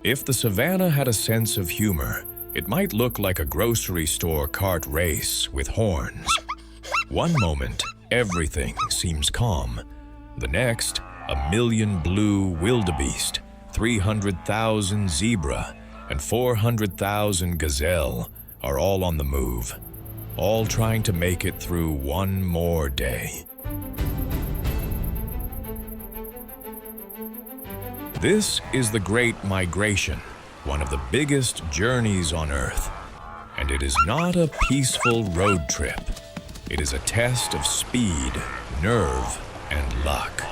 If the savannah had a sense of humor, it might look like a grocery store cart race with horns. One moment, everything seems calm. The next, 1,000,000 blue wildebeest, 300,000 zebra, and 400,000 gazelle are all on the move, all trying to make it through one more day. This is the Great Migration, one of the biggest journeys on Earth. And it is not a peaceful road trip. It is a test of speed, nerve, and luck.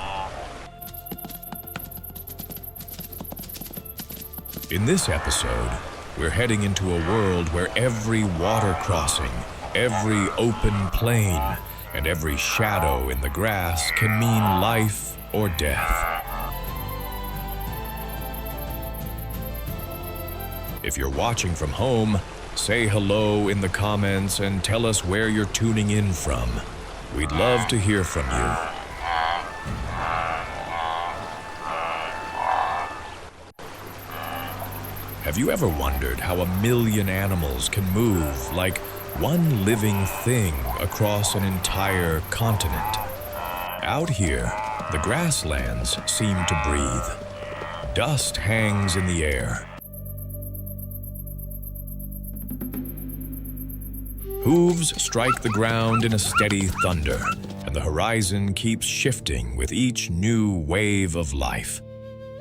In this episode, we're heading into a world where every water crossing, every open plain, and every shadow in the grass can mean life or death. If you're watching from home, say hello in the comments and tell us where you're tuning in from. We'd love to hear from you. Have you ever wondered how 1,000,000 animals can move like one living thing across an entire continent? Out here, the grasslands seem to breathe. Dust hangs in the air. Hooves strike the ground in a steady thunder, and the horizon keeps shifting with each new wave of life.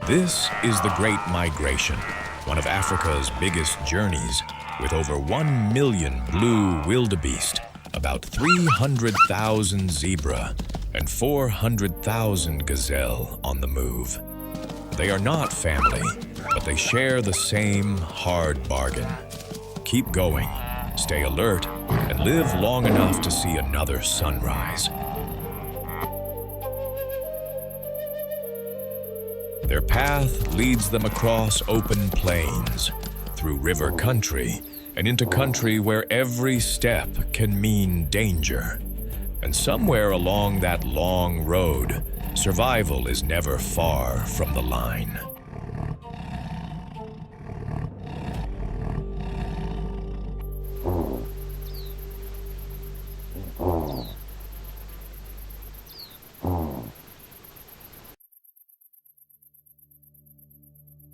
This is the Great Migration, one of Africa's biggest journeys, with over 1,000,000 blue wildebeest, about 300,000 zebra, and 400,000 gazelle on the move. They are not family, but they share the same hard bargain. Keep going, stay alert, and live long enough to see another sunrise. Their path leads them across open plains, through river country, and into country where every step can mean danger. And somewhere along that long road, survival is never far from the line.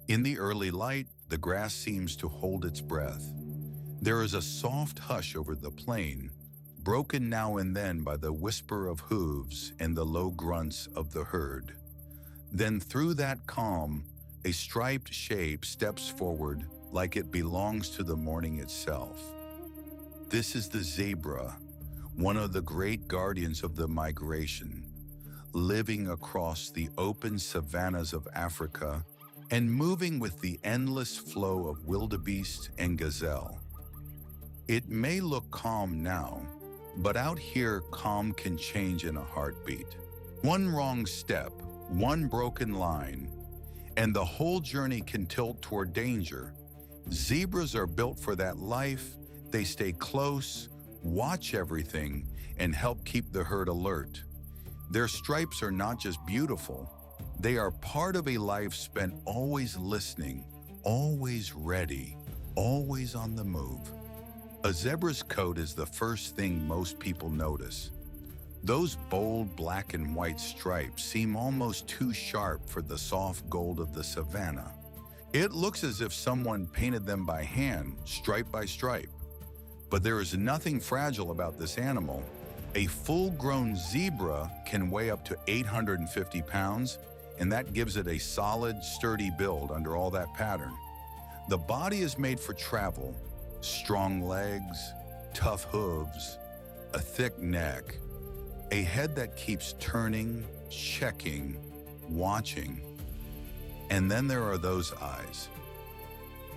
In the early light, the grass seems to hold its breath. There is a soft hush over the plain, broken now and then by the whisper of hooves and the low grunts of the herd. Then through that calm, a striped shape steps forward like it belongs to the morning itself. This is the zebra, one of the great guardians of the migration, living across the open savannas of Africa and moving with the endless flow of wildebeest and gazelle. It may look calm now, but out here calm can change in a heartbeat. One wrong step, one broken line, and the whole journey can tilt toward danger. Zebras are built for that life. They stay close, watch everything, and help keep the herd alert. Their stripes are not just beautiful, they are part of a life spent always listening, always ready, always on the move. A zebra's coat is the first thing most people notice. Those bold black and white stripes seem almost too sharp for the soft gold of the savannah. It looks as if someone painted them by hand, stripe by stripe. But there is nothing fragile about this animal. A full-grown zebra can weigh up to 850 pounds, and that gives it a solid, sturdy build under all that pattern. The body is made for travel. Strong legs, tough hooves, a thick neck, a head that keeps turning, checking, watching. And then there are those eyes.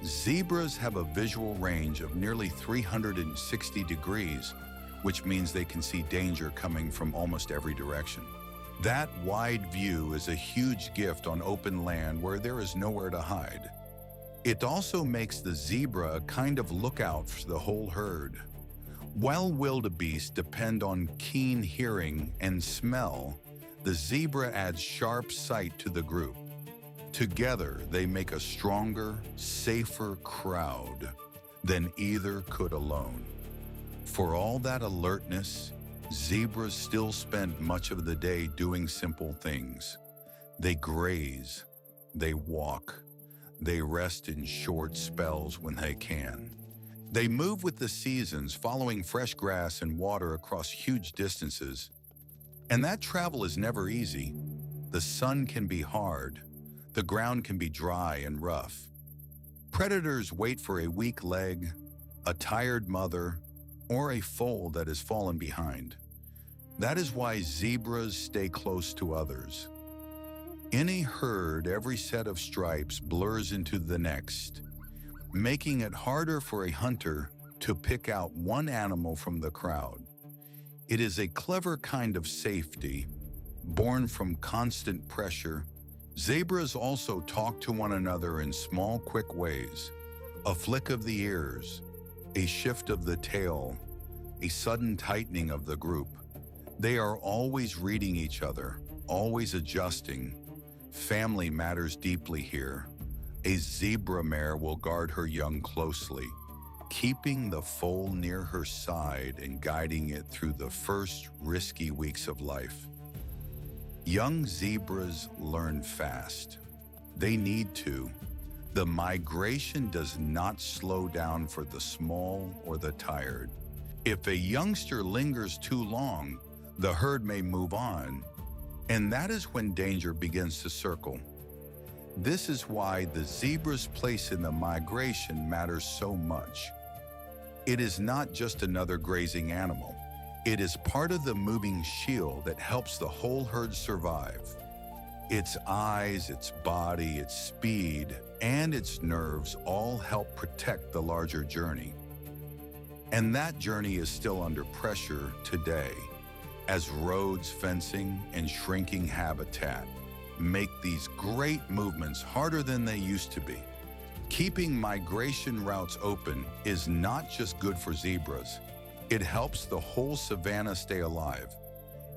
Zebras have a visual range of nearly 360 degrees, which means they can see danger coming from almost every direction. That wide view is a huge gift on open land where there is nowhere to hide. It also makes the zebra a kind of lookout for the whole herd. While wildebeest depend on keen hearing and smell, the zebra adds sharp sight to the group. Together, they make a stronger, safer crowd than either could alone. For all that alertness, zebras still spend much of the day doing simple things. They graze, they walk, they rest in short spells when they can. They move with the seasons, following fresh grass and water across huge distances. And that travel is never easy. The sun can be hard, the ground can be dry and rough. Predators wait for a weak leg, a tired mother, or a foal that has fallen behind. That is why zebras stay close to others. In a herd, every set of stripes blurs into the next, making it harder for a hunter to pick out one animal from the crowd. It is a clever kind of safety, born from constant pressure. Zebras also talk to one another in small, quick ways. A flick of the ears, a shift of the tail, a sudden tightening of the group. They are always reading each other, always adjusting. Family matters deeply here. A zebra mare will guard her young closely, keeping the foal near her side and guiding it through the first risky weeks of life. Young zebras learn fast. They need to. The migration does not slow down for the small or the tired. If a youngster lingers too long, the herd may move on, and that is when danger begins to circle. This is why the zebra's place in the migration matters so much. It is not just another grazing animal. It is part of the moving shield that helps the whole herd survive. Its eyes, its body, its speed, and its nerves all help protect the larger journey. And that journey is still under pressure today, as roads, fencing, and shrinking habitat make these great movements harder than they used to be. Keeping migration routes open is not just good for zebras, it helps the whole savannah stay alive.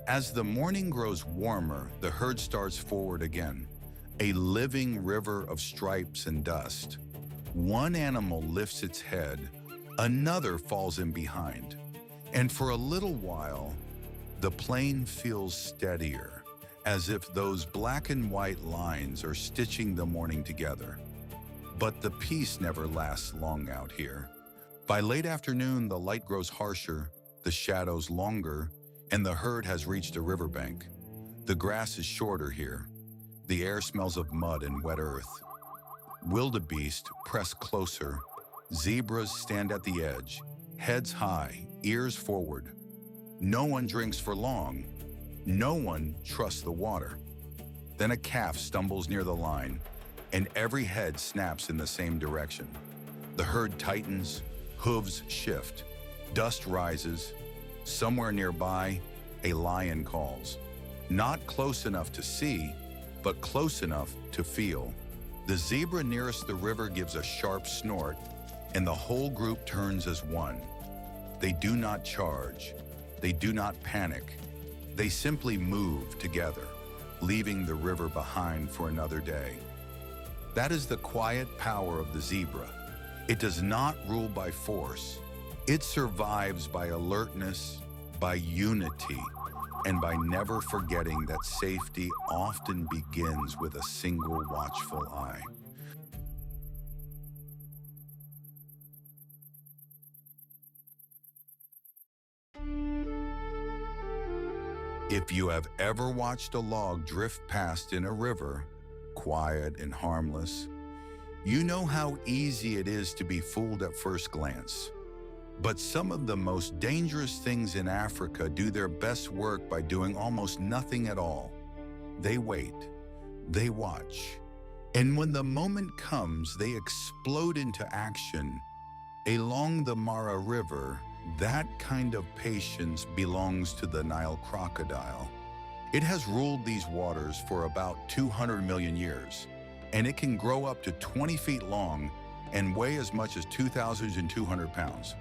As the morning grows warmer, the herd starts forward again, a living river of stripes and dust. One animal lifts its head, another falls in behind, and for a little while, the plain feels steadier, as if those black and white lines are stitching the morning together. But the peace never lasts long out here. By late afternoon, the light grows harsher, the shadows longer, and the herd has reached a riverbank. The grass is shorter here. The air smells of mud and wet earth. Wildebeest press closer. Zebras stand at the edge, heads high, ears forward. No one drinks for long. No one trusts the water. Then a calf stumbles near the line, and every head snaps in the same direction. The herd tightens, hooves shift, dust rises. Somewhere nearby, a lion calls. Not close enough to see, but close enough to feel. The zebra nearest the river gives a sharp snort, and the whole group turns as one. They do not charge. They do not panic. They simply move together, leaving the river behind for another day. That is the quiet power of the zebra. It does not rule by force. It survives by alertness, by unity, and by never forgetting that safety often begins with a single watchful eye. If you have ever watched a log drift past in a river, quiet and harmless, you know how easy it is to be fooled at first glance. But some of the most dangerous things in Africa do their best work by doing almost nothing at all. They wait, they watch, and when the moment comes, they explode into action. Along the Mara River, that kind of patience belongs to the Nile crocodile. It has ruled these waters for about 200 million years, and it can grow up to 20 feet long and weigh as much as 2,200 pounds.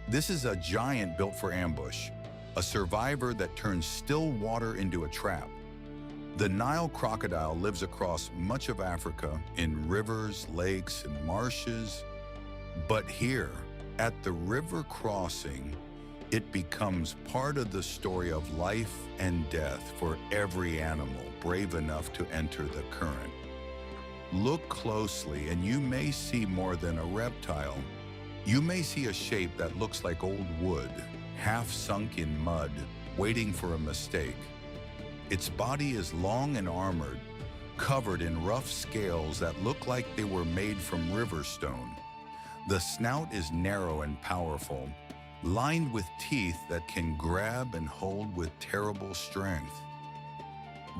This is a giant built for ambush, a survivor that turns still water into a trap. The Nile crocodile lives across much of Africa in rivers, lakes, and marshes. But here, at the river crossing, it becomes part of the story of life and death for every animal brave enough to enter the current. Look closely and you may see more than a reptile. You may see a shape that looks like old wood, half sunk in mud, waiting for a mistake. Its body is long and armored, covered in rough scales that look like they were made from river stone. The snout is narrow and powerful, lined with teeth that can grab and hold with terrible strength.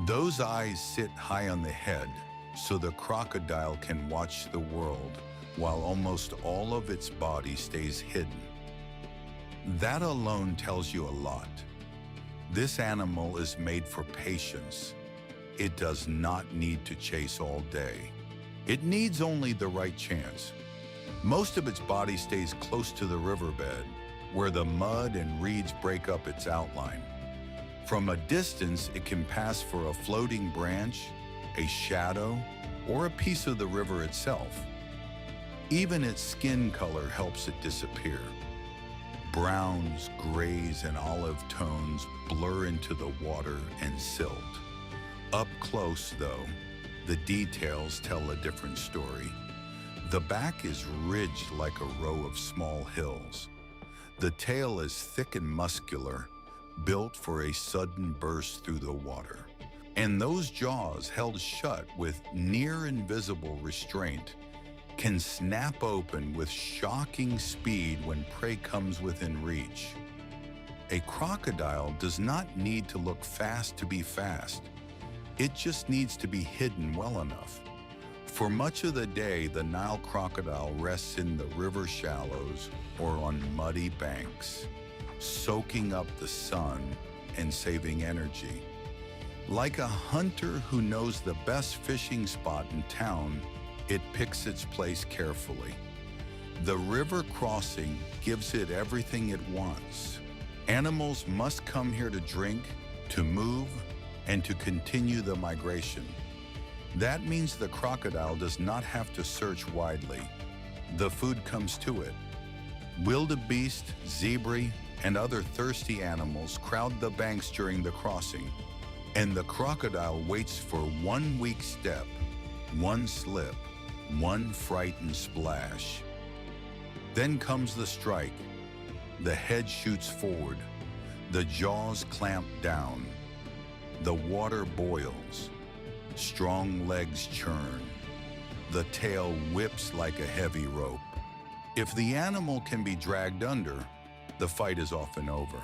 Those eyes sit high on the head, so the crocodile can watch the world while almost all of its body stays hidden. That alone tells you a lot. This animal is made for patience. It does not need to chase all day. It needs only the right chance. Most of its body stays close to the riverbed, where the mud and reeds break up its outline. From a distance, it can pass for a floating branch, a shadow, or a piece of the river itself. Even its skin color helps it disappear. Browns, grays, and olive tones blur into the water and silt. Up close, though, the details tell a different story. The back is ridged like a row of small hills. The tail is thick and muscular, built for a sudden burst through the water. And those jaws, held shut with near invisible restraint, can snap open with shocking speed when prey comes within reach. A crocodile does not need to look fast to be fast. It just needs to be hidden well enough. For much of the day, the Nile crocodile rests in the river shallows or on muddy banks, soaking up the sun and saving energy. Like a hunter who knows the best fishing spot in town, it picks its place carefully. The river crossing gives it everything it wants. Animals must come here to drink, to move, and to continue the migration. That means the crocodile does not have to search widely. The food comes to it. Wildebeest, zebra, and other thirsty animals crowd the banks during the crossing, and the crocodile waits for one weak step, one slip, one frightened splash. Then comes the strike. The head shoots forward. The jaws clamp down. The water boils. Strong legs churn. The tail whips like a heavy rope. If the animal can be dragged under, the fight is often over.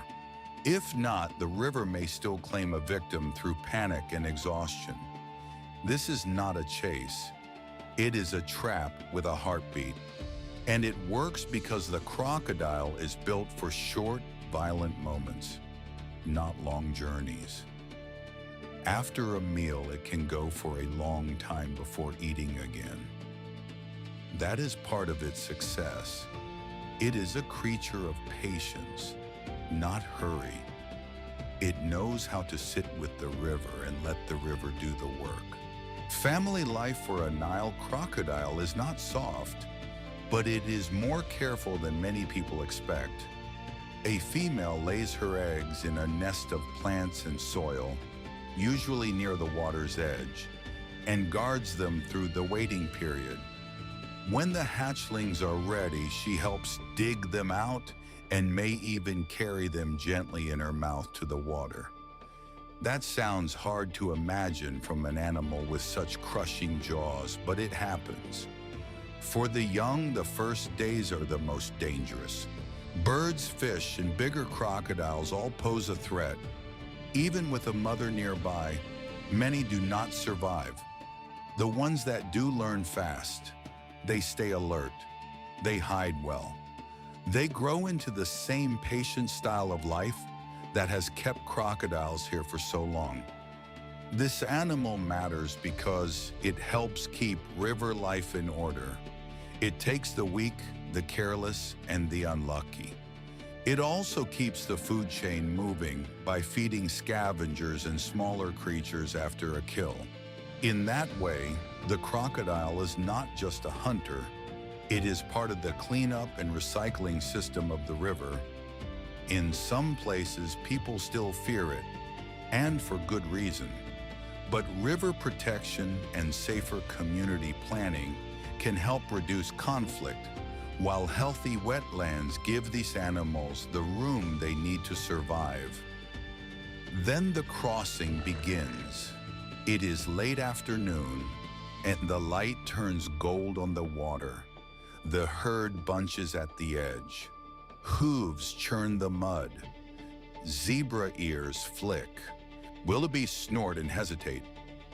If not, the river may still claim a victim through panic and exhaustion. This is not a chase. It is a trap with a heartbeat. And it works because the crocodile is built for short, violent moments, not long journeys. After a meal, it can go for a long time before eating again. That is part of its success. It is a creature of patience, not hurry. It knows how to sit with the river and let the river do the work. Family life for a Nile crocodile is not soft, but it is more careful than many people expect. A female lays her eggs in a nest of plants and soil, usually near the water's edge, and guards them through the waiting period. When the hatchlings are ready, she helps dig them out and may even carry them gently in her mouth to the water. That sounds hard to imagine from an animal with such crushing jaws, but it happens. For the young, the first days are the most dangerous. Birds, fish, and bigger crocodiles all pose a threat. Even with a mother nearby, many do not survive. The ones that do learn fast. They stay alert. They hide well. They grow into the same patient style of life that has kept crocodiles here for so long. This animal matters because it helps keep river life in order. It takes the weak, the careless, and the unlucky. It also keeps the food chain moving by feeding scavengers and smaller creatures after a kill. In that way, the crocodile is not just a hunter, it is part of the cleanup and recycling system of the river. In some places, people still fear it, and for good reason. But river protection and safer community planning can help reduce conflict, while healthy wetlands give these animals the room they need to survive. Then the crossing begins. It is late afternoon, and the light turns gold on the water. The herd bunches at the edge. Hooves churn the mud. Zebra ears flick. Wildebeest snort and hesitate.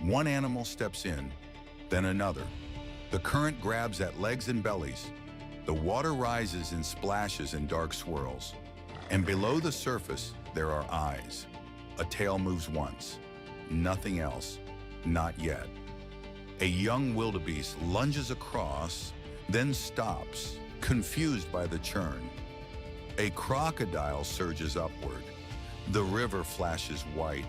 One animal steps in, then another. The current grabs at legs and bellies. The water rises in splashes and dark swirls. And below the surface, there are eyes. A tail moves once. Nothing else. Not yet. A young wildebeest lunges across, then stops, confused by the churn. A crocodile surges upward. The river flashes white.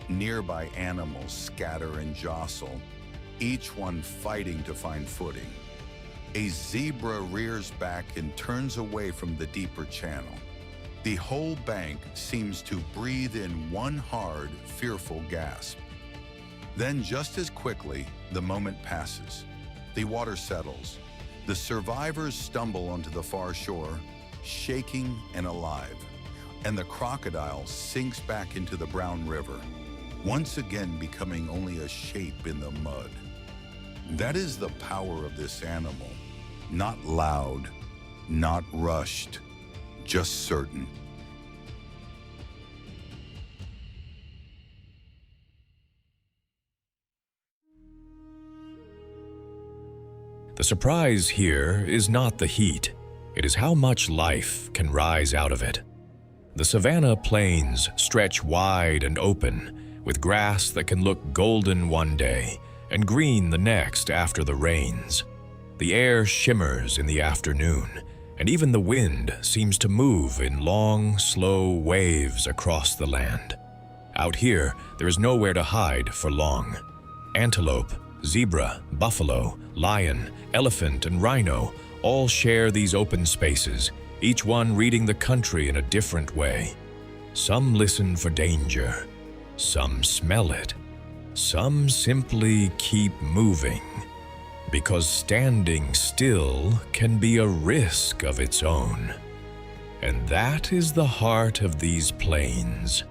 Nearby animals scatter and jostle, each one fighting to find footing. A zebra rears back and turns away from the deeper channel. The whole bank seems to breathe in one hard, fearful gasp. Then, just as quickly, the moment passes. The water settles. The survivors stumble onto the far shore, shaking and alive, and the crocodile sinks back into the brown river, once again becoming only a shape in the mud. That is the power of this animal. Not loud, not rushed, just certain. The surprise here is not the heat. It is how much life can rise out of it. The savanna plains stretch wide and open, with grass that can look golden one day and green the next after the rains. The air shimmers in the afternoon, and even the wind seems to move in long, slow waves across the land. Out here, there is nowhere to hide for long. Antelope, zebra, buffalo, lion, elephant, and rhino all share these open spaces, each one reading the country in a different way. Some listen for danger, some smell it, some simply keep moving, because standing still can be a risk of its own. And that is the heart of these plains.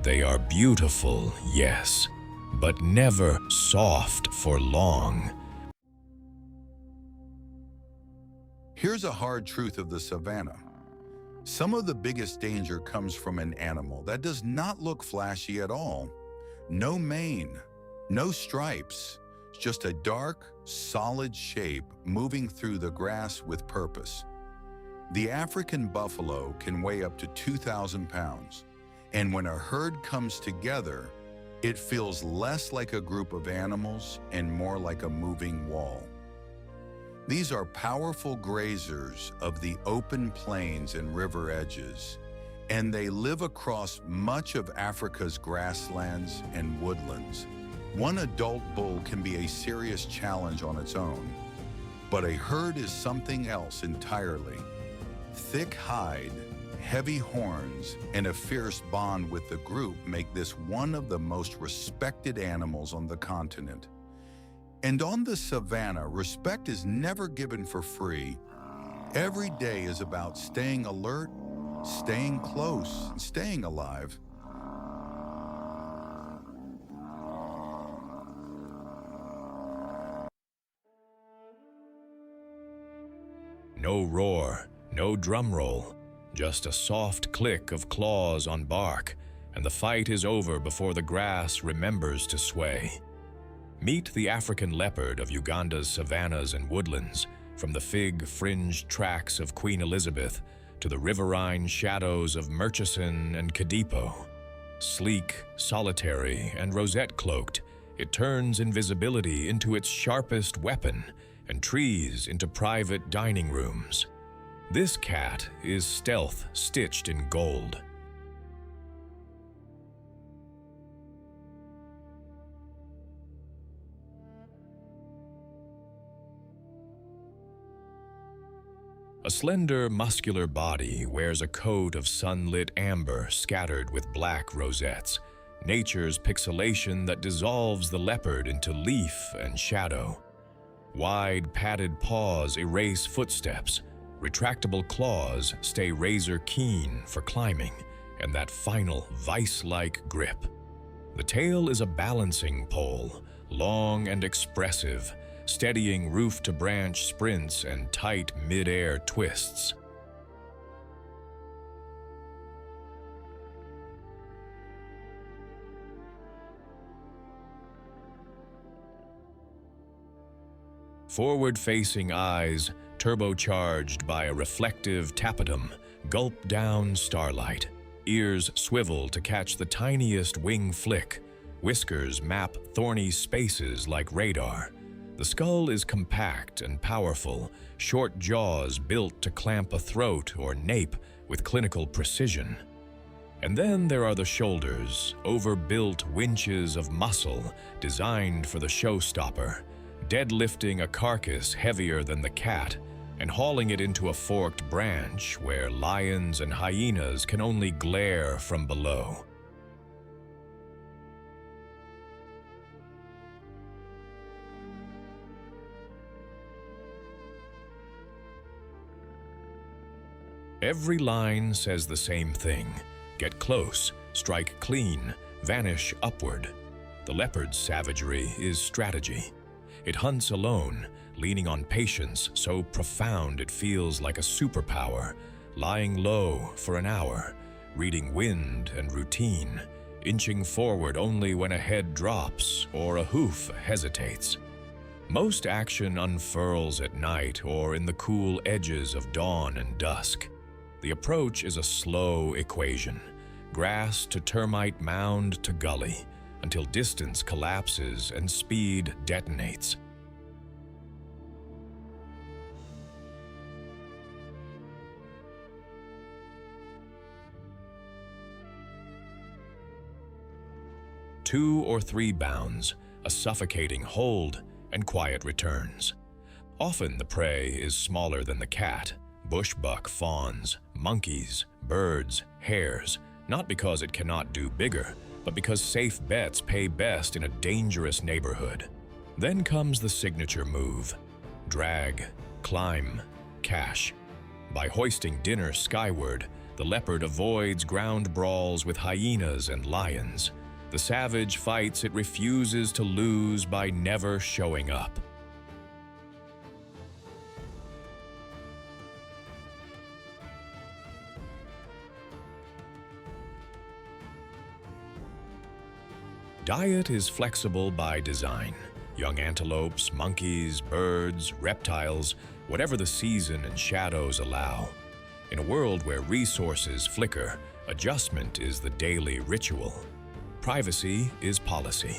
They are beautiful, yes, but never soft for long. Here's a hard truth of the savanna. Some of the biggest danger comes from an animal that does not look flashy at all. No mane, no stripes, just a dark, solid shape moving through the grass with purpose. The African buffalo can weigh up to 2,000 pounds, and when a herd comes together, it feels less like a group of animals and more like a moving wall. These are powerful grazers of the open plains and river edges, and they live across much of Africa's grasslands and woodlands. One adult bull can be a serious challenge on its own, but a herd is something else entirely. Thick hide, heavy horns, and a fierce bond with the group make this one of the most respected animals on the continent. And on the savanna, respect is never given for free. Every day is about staying alert, staying close, and staying alive. No roar, no drum roll, just a soft click of claws on bark, and the fight is over before the grass remembers to sway. Meet the African leopard of Uganda's savannas and woodlands, from the fig-fringed tracks of Queen Elizabeth to the riverine shadows of Murchison and Kadipo. Sleek, solitary, and rosette-cloaked, it turns invisibility into its sharpest weapon and trees into private dining rooms. This cat is stealth stitched in gold. A slender, muscular body wears a coat of sunlit amber scattered with black rosettes, nature's pixelation that dissolves the leopard into leaf and shadow. Wide, padded paws erase footsteps. Retractable claws stay razor-keen for climbing, and that final vice-like grip. The tail is a balancing pole, long and expressive, steadying roof-to-branch sprints and tight mid-air twists. Forward-facing eyes, turbocharged by a reflective tapetum, gulp down starlight. Ears swivel to catch the tiniest wing flick. Whiskers map thorny spaces like radar. The skull is compact and powerful, short jaws built to clamp a throat or nape with clinical precision. And then there are the shoulders, overbuilt winches of muscle designed for the showstopper, deadlifting a carcass heavier than the cat and hauling it into a forked branch where lions and hyenas can only glare from below. Every line says the same thing. Get close, strike clean, vanish upward. The leopard's savagery is strategy. It hunts alone, leaning on patience so profound it feels like a superpower, lying low for an hour, reading wind and routine, inching forward only when a head drops or a hoof hesitates. Most action unfurls at night or in the cool edges of dawn and dusk. The approach is a slow equation, grass to termite mound to gully, until distance collapses and speed detonates. Two or three bounds, a suffocating hold, and quiet returns. Often the prey is smaller than the cat, bushbuck fawns, monkeys, birds, hares, not because it cannot do bigger, but because safe bets pay best in a dangerous neighborhood. Then comes the signature move: drag, climb, cache. By hoisting dinner skyward, the leopard avoids ground brawls with hyenas and lions. The savage fights it refuses to lose by never showing up. Diet is flexible by design. Young antelopes, monkeys, birds, reptiles, whatever the season and shadows allow. In a world where resources flicker, adjustment is the daily ritual. Privacy is policy.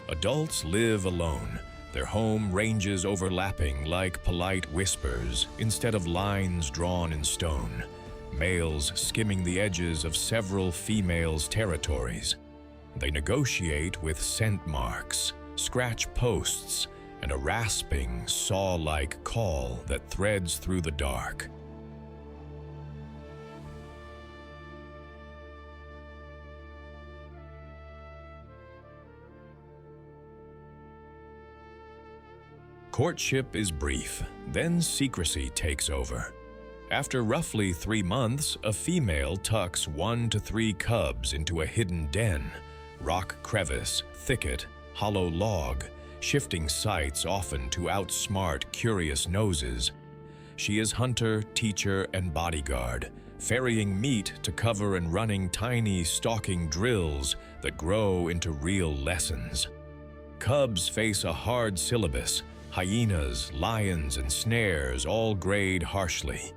Adults live alone, their home ranges overlapping like polite whispers instead of lines drawn in stone, males skimming the edges of several females' territories. They negotiate with scent marks, scratch posts, and a rasping, saw-like call that threads through the dark. Courtship is brief, then secrecy takes over. After roughly 3 months, a female tucks 1 to 3 cubs into a hidden den, rock crevice, thicket, hollow log, shifting sights often to outsmart curious noses. She is hunter, teacher, and bodyguard, ferrying meat to cover and running tiny stalking drills that grow into real lessons. Cubs face a hard syllabus. Hyenas, lions, and snares all grade harshly.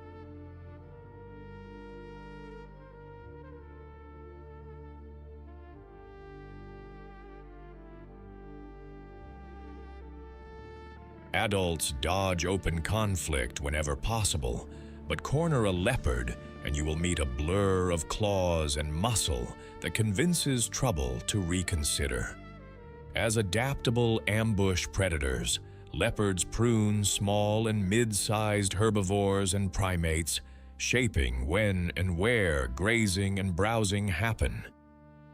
Adults dodge open conflict whenever possible, But corner a leopard, and you will meet a blur of claws and muscle that convinces trouble to reconsider. As adaptable ambush predators, leopards prune small and mid-sized herbivores and primates, shaping when and where grazing and browsing happen.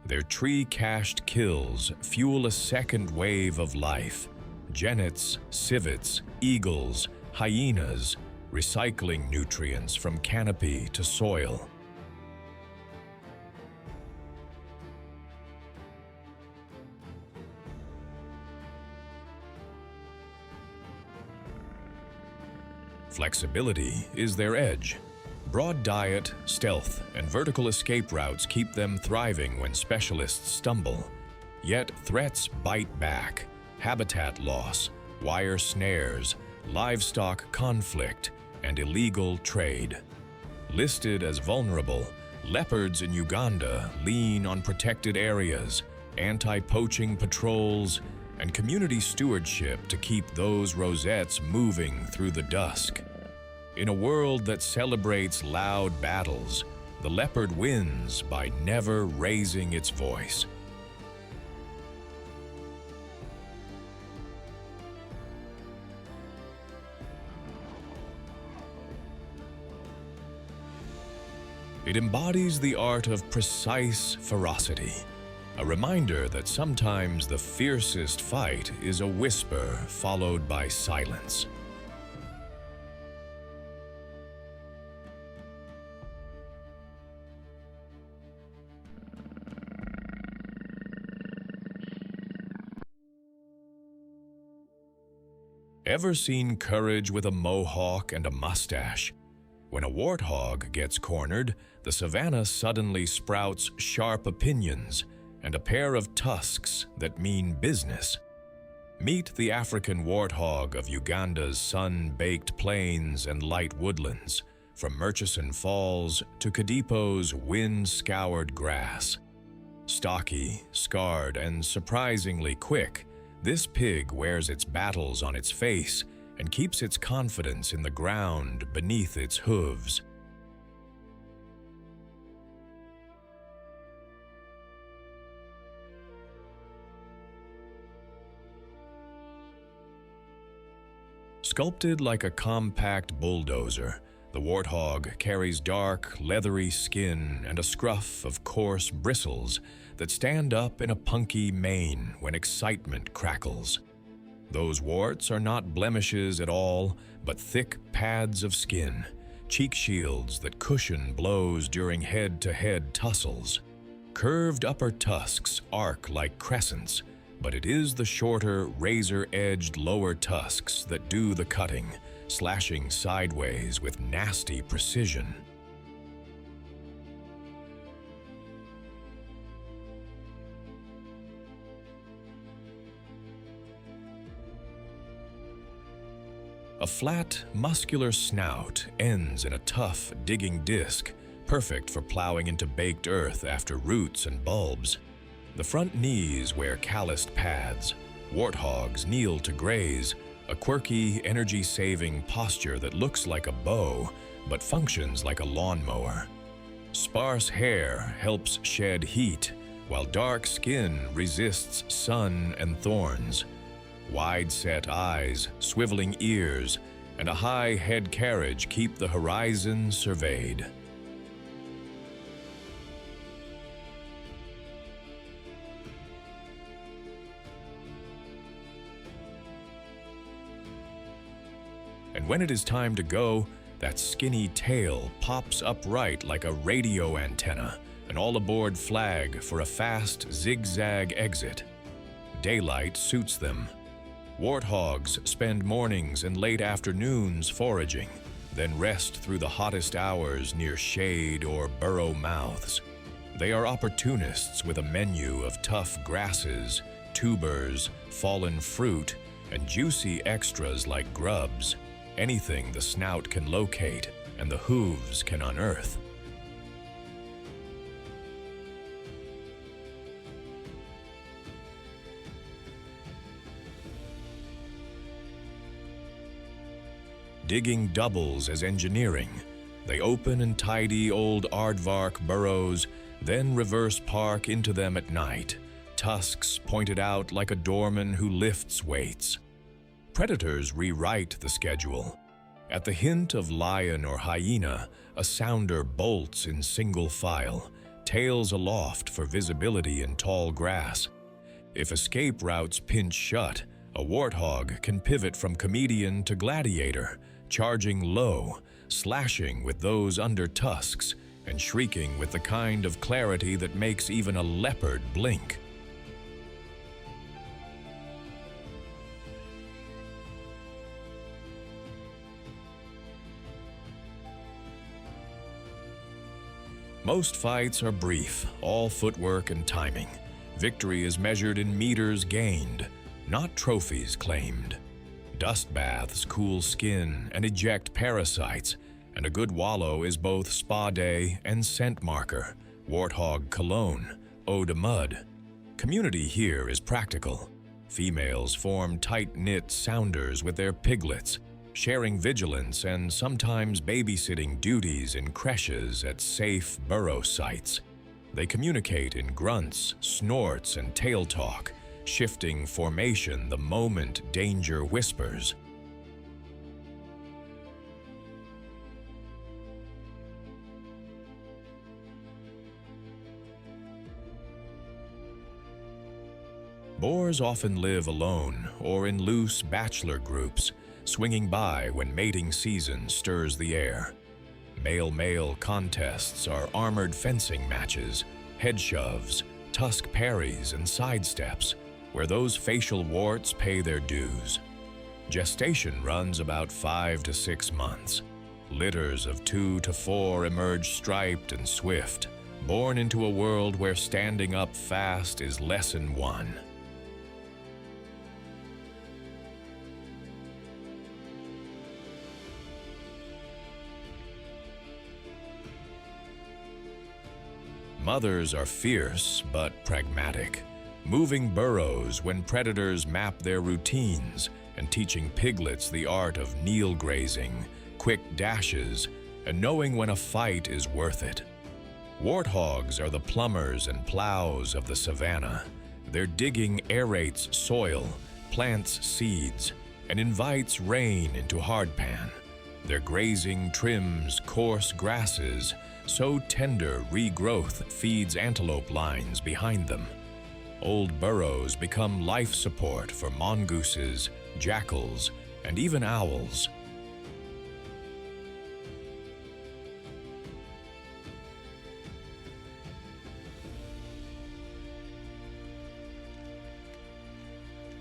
Their tree-cached kills fuel a second wave of life. Genets, civets, eagles, hyenas, recycling nutrients from canopy to soil. Flexibility is their edge. Broad diet, stealth, and vertical escape routes keep them thriving when specialists stumble. Yet threats bite back: habitat loss, wire snares, livestock conflict, and illegal trade. Listed as vulnerable, leopards in Uganda lean on protected areas, anti-poaching patrols, and community stewardship to keep those rosettes moving through the dusk. In a world that celebrates loud battles, the leopard wins by never raising its voice. It embodies the art of precise ferocity, a reminder that sometimes the fiercest fight is a whisper followed by silence. Ever seen courage with a mohawk and a mustache? When a warthog gets cornered, the savannah suddenly sprouts sharp opinions and a pair of tusks that mean business. Meet the African warthog of Uganda's sun-baked plains and light woodlands, from Murchison Falls to Kadipo's wind-scoured grass. Stocky, scarred, and surprisingly quick, this pig wears its battles on its face and keeps its confidence in the ground beneath its hooves. Sculpted like a compact bulldozer, the warthog carries dark, leathery skin and a scruff of coarse bristles that stand up in a punky mane when excitement crackles. Those warts are not blemishes at all, but thick pads of skin, cheek shields that cushion blows during head-to-head tussles. Curved upper tusks arc like crescents, but it is the shorter, razor-edged lower tusks that do the cutting, slashing sideways with nasty precision. A flat, muscular snout ends in a tough, digging disc, perfect for plowing into baked earth after roots and bulbs. The front knees wear calloused pads. Warthogs kneel to graze, a quirky, energy-saving posture that looks like a bow, but functions like a lawnmower. Sparse hair helps shed heat, while dark skin resists sun and thorns. Wide-set eyes, swiveling ears, and a high head carriage keep the horizon surveyed. And when it is time to go, that skinny tail pops upright like a radio antenna, an all-aboard flag for a fast zigzag exit. Daylight suits them. Warthogs spend mornings and late afternoons foraging, then rest through the hottest hours near shade or burrow mouths. They are opportunists with a menu of tough grasses, tubers, fallen fruit, and juicy extras like grubs, anything the snout can locate and the hooves can unearth. Digging doubles as engineering. They open and tidy old aardvark burrows, then reverse park into them at night, tusks pointed out like a doorman who lifts weights. Predators rewrite the schedule. At the hint of lion or hyena, a sounder bolts in single file, tails aloft for visibility in tall grass. If escape routes pinch shut, a warthog can pivot from comedian to gladiator, charging low, slashing with those under tusks, and shrieking with the kind of clarity that makes even a leopard blink. Most fights are brief, all footwork and timing. Victory is measured in meters gained, not trophies claimed. Dust baths cool skin and eject parasites, and a good wallow is both spa day and scent marker, warthog cologne, eau de mud. Community here is practical. Females form tight-knit sounders with their piglets, sharing vigilance and sometimes babysitting duties in creches at safe burrow sites. They communicate in grunts, snorts, and tail talk, shifting formation the moment danger whispers. Boars often live alone or in loose bachelor groups, swinging by when mating season stirs the air. Male-male contests are armored fencing matches, head shoves, tusk parries, and sidesteps, where those facial warts pay their dues. Gestation runs about 5 to 6 months. Litters of 2 to 4 emerge striped and swift, born into a world where standing up fast is lesson 1. Mothers are fierce but pragmatic, moving burrows when predators map their routines and teaching piglets the art of kneel grazing, quick dashes, and knowing when a fight is worth it. Warthogs are the plumbers and plows of the savannah. Their digging aerates soil, plants seeds, and invites rain into hardpan. Their grazing trims coarse grasses, so tender regrowth feeds antelope lines behind them. Old burrows become life support for mongooses, jackals, and even owls.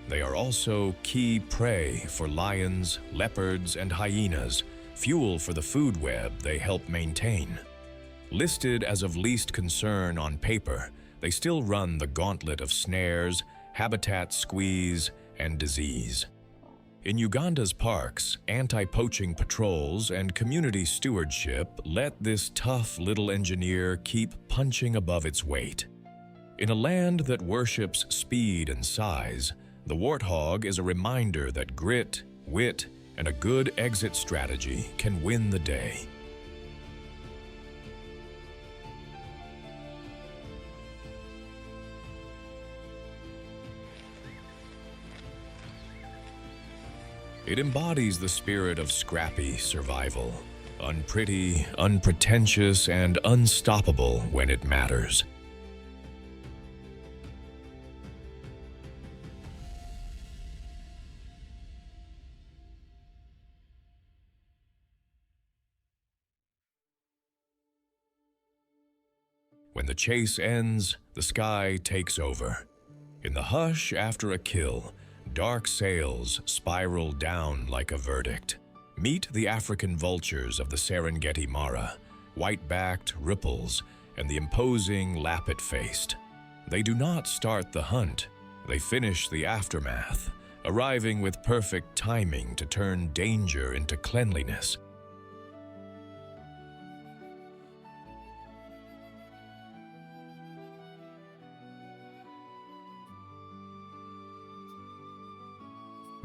They are also key prey for lions, leopards, and hyenas, fuel for the food web they help maintain. Listed as of least concern on paper, they still run the gauntlet of snares, habitat squeeze, and disease. In Uganda's parks, anti-poaching patrols and community stewardship let this tough little engineer keep punching above its weight. In a land that worships speed and size, the warthog is a reminder that grit, wit, and a good exit strategy can win the day. It embodies the spirit of scrappy survival, unpretty, unpretentious, and unstoppable when it matters. When the chase ends, the sky takes over. In the hush after a kill, dark sails spiral down like a verdict. Meet the African vultures of the Serengeti Mara, white-backed ripples, and the imposing lappet-faced. They do not start the hunt, they finish the aftermath, arriving with perfect timing to turn danger into cleanliness.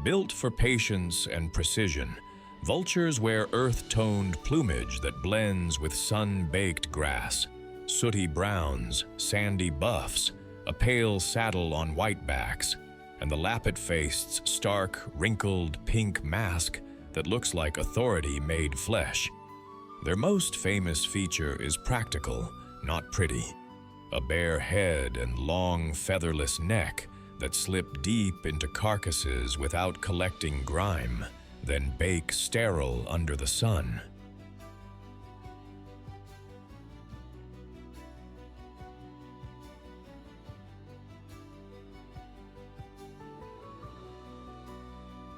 Built for patience and precision, Vultures wear earth-toned plumage that blends with sun-baked grass, sooty browns, sandy buffs, a pale saddle on whitebacks, and the lappet-faced's stark, wrinkled pink mask that looks like authority made flesh. Their most famous feature is practical, not pretty. A bare head and long, featherless neck that slip deep into carcasses without collecting grime, then bake sterile under the sun.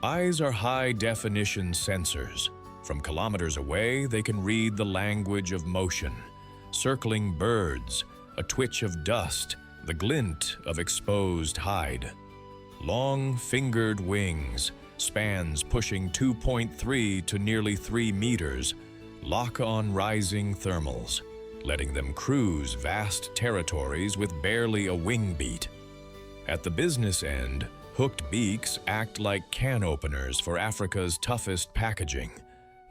Eyes are high-definition sensors. From kilometers away, they can read the language of motion, circling birds, a twitch of dust, the glint of exposed hide. Long, fingered wings, spans pushing 2.3 to nearly 3 meters, lock on rising thermals, letting them cruise vast territories with barely a wing beat. At the business end, hooked beaks act like can openers for Africa's toughest packaging.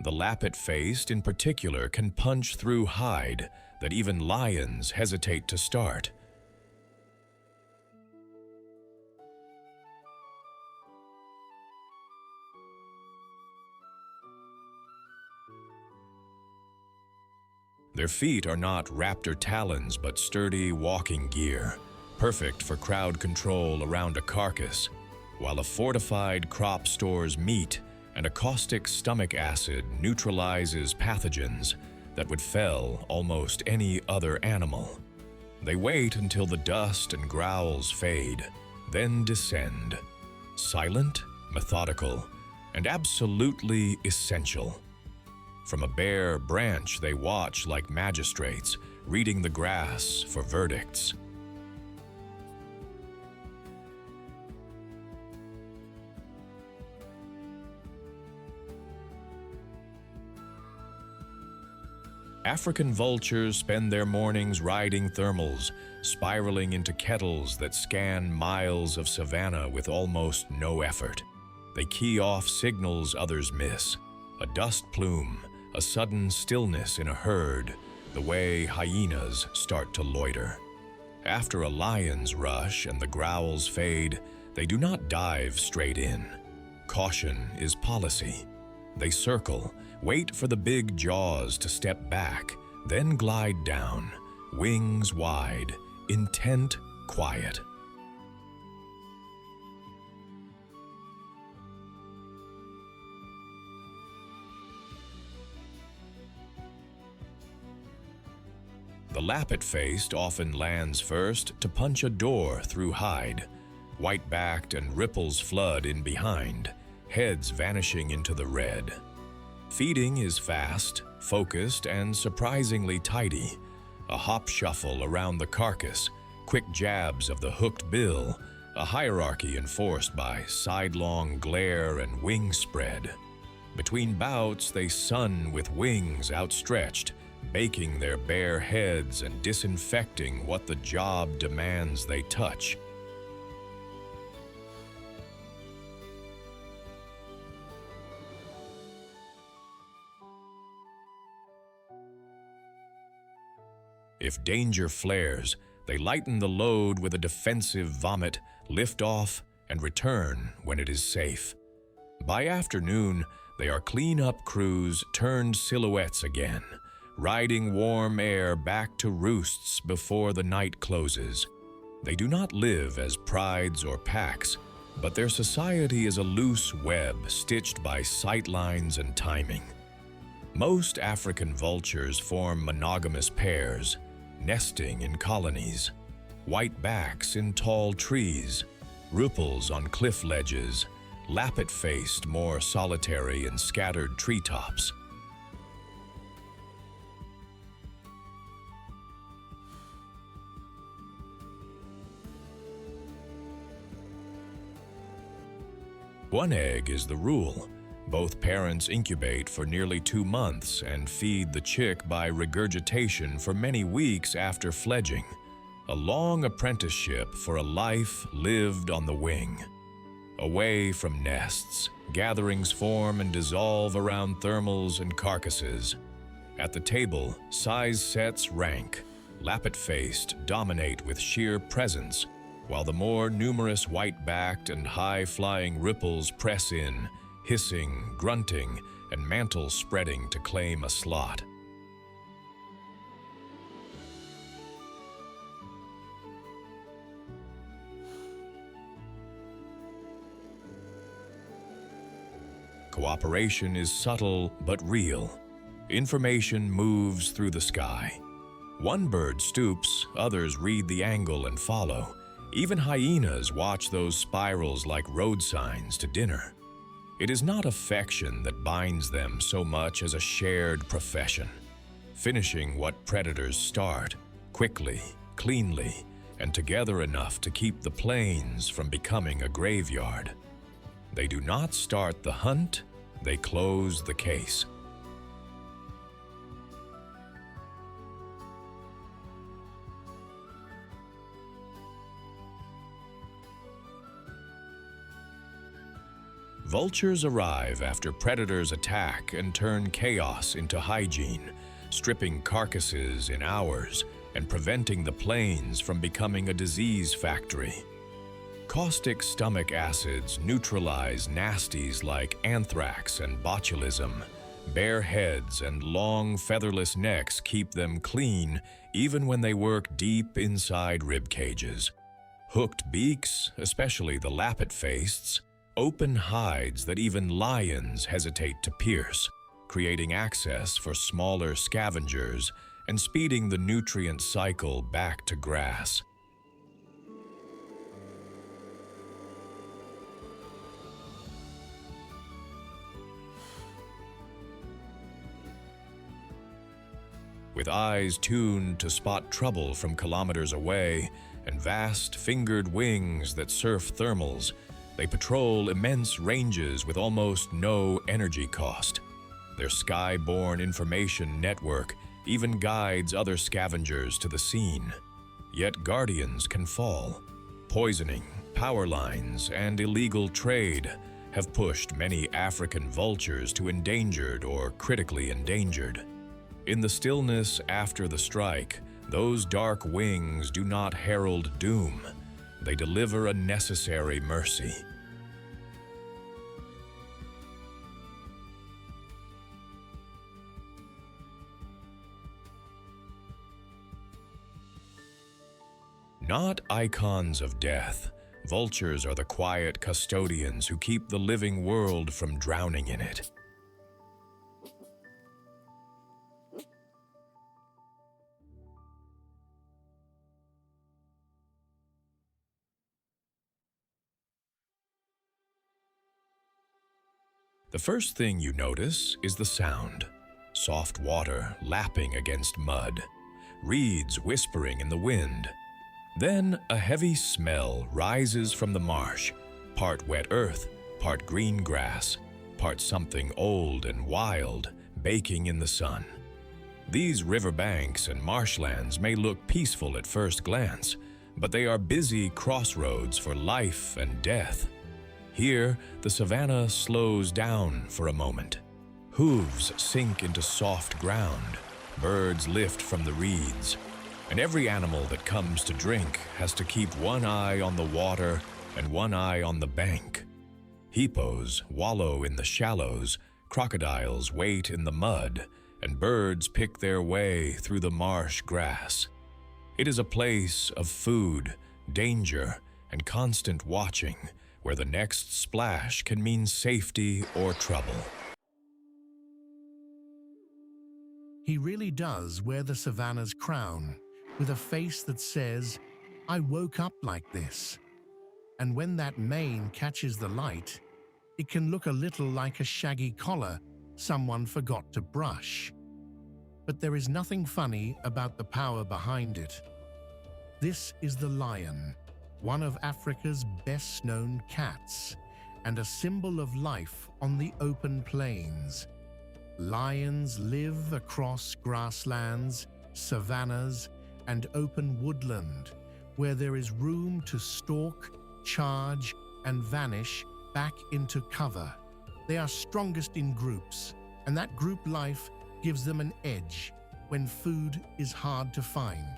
The lappet-faced in particular can punch through hide that even lions hesitate to start. Their feet are not raptor talons but sturdy walking gear, perfect for crowd control around a carcass, while a fortified crop stores meat and a caustic stomach acid neutralizes pathogens that would fell almost any other animal. They wait until the dust and growls fade, then descend, silent, methodical, and absolutely essential. From a bare branch, they watch like magistrates, reading the grass for verdicts. African vultures spend their mornings riding thermals, spiraling into kettles that scan miles of savannah with almost no effort. They key off signals others miss, a dust plume, a sudden stillness in a herd, the way hyenas start to loiter. After a lion's rush and the growls fade, they do not dive straight in. Caution is policy. They circle, wait for the big jaws to step back, then glide down, wings wide, intent, quiet. The lappet-faced often lands first to punch a door through hide. White-backed and ripples flood in behind, heads vanishing into the red. Feeding is fast, focused, and surprisingly tidy. A hop shuffle around the carcass, quick jabs of the hooked bill, a hierarchy enforced by sidelong glare and wing spread. Between bouts, they sun with wings outstretched, baking their bare heads and disinfecting what the job demands they touch. If danger flares, they lighten the load with a defensive vomit, lift off, and return when it is safe. By afternoon, they are clean-up crews turned silhouettes again, riding warm air back to roosts before the night closes. They do not live as prides or packs, but their society is a loose web stitched by sightlines and timing. Most African vultures form monogamous pairs, nesting in colonies, white backs in tall trees, ripples on cliff ledges, lappet-faced more solitary in scattered treetops. One egg is the rule. Both parents incubate for nearly 2 months and feed the chick by regurgitation for many weeks after fledging. A long apprenticeship for a life lived on the wing. Away from nests, gatherings form and dissolve around thermals and carcasses. At the table, size sets rank. Lappet-faced dominate with sheer presence, while the more numerous white-backed and high-flying ripples press in, hissing, grunting, and mantle spreading to claim a slot. Cooperation is subtle but real. Information moves through the sky. One bird stoops, others read the angle and follow. Even hyenas watch those spirals like road signs to dinner. It is not affection that binds them so much as a shared profession, finishing what predators start, quickly, cleanly, and together enough to keep the plains from becoming a graveyard. They do not start the hunt, they close the case. Vultures arrive after predators attack and turn chaos into hygiene, stripping carcasses in hours and preventing the plains from becoming a disease factory. Caustic stomach acids neutralize nasties like anthrax and botulism. Bare heads and long featherless necks keep them clean even when they work deep inside rib cages. Hooked beaks, especially the lappet-faceds, open hides that even lions hesitate to pierce, creating access for smaller scavengers and speeding the nutrient cycle back to grass. With eyes tuned to spot trouble from kilometers away and vast fingered wings that surf thermals, they patrol immense ranges with almost no energy cost. Their sky-borne information network even guides other scavengers to the scene. Yet guardians can fall. Poisoning, power lines, and illegal trade have pushed many African vultures to endangered or critically endangered. In the stillness after the strike, those dark wings do not herald doom. They deliver a necessary mercy. Not icons of death, vultures are the quiet custodians who keep the living world from drowning in it. The first thing you notice is the sound. Soft water lapping against mud, reeds whispering in the wind. Then a heavy smell rises from the marsh, part wet earth, part green grass, part something old and wild, baking in the sun. These riverbanks and marshlands may look peaceful at first glance, but they are busy crossroads for life and death. Here, the savannah slows down for a moment. Hooves sink into soft ground, birds lift from the reeds, and every animal that comes to drink has to keep one eye on the water and one eye on the bank. Hippos wallow in the shallows, crocodiles wait in the mud, and birds pick their way through the marsh grass. It is a place of food, danger, and constant watching, where the next splash can mean safety or trouble. He really does wear the savannah's crown, with a face that says, "I woke up like this." And when that mane catches the light, it can look a little like a shaggy collar someone forgot to brush. But there is nothing funny about the power behind it. This is the lion, one of Africa's best-known cats, and a symbol of life on the open plains. Lions live across grasslands, savannas, and open woodland, where there is room to stalk, charge, and vanish back into cover. They are strongest in groups, and that group life gives them an edge when food is hard to find.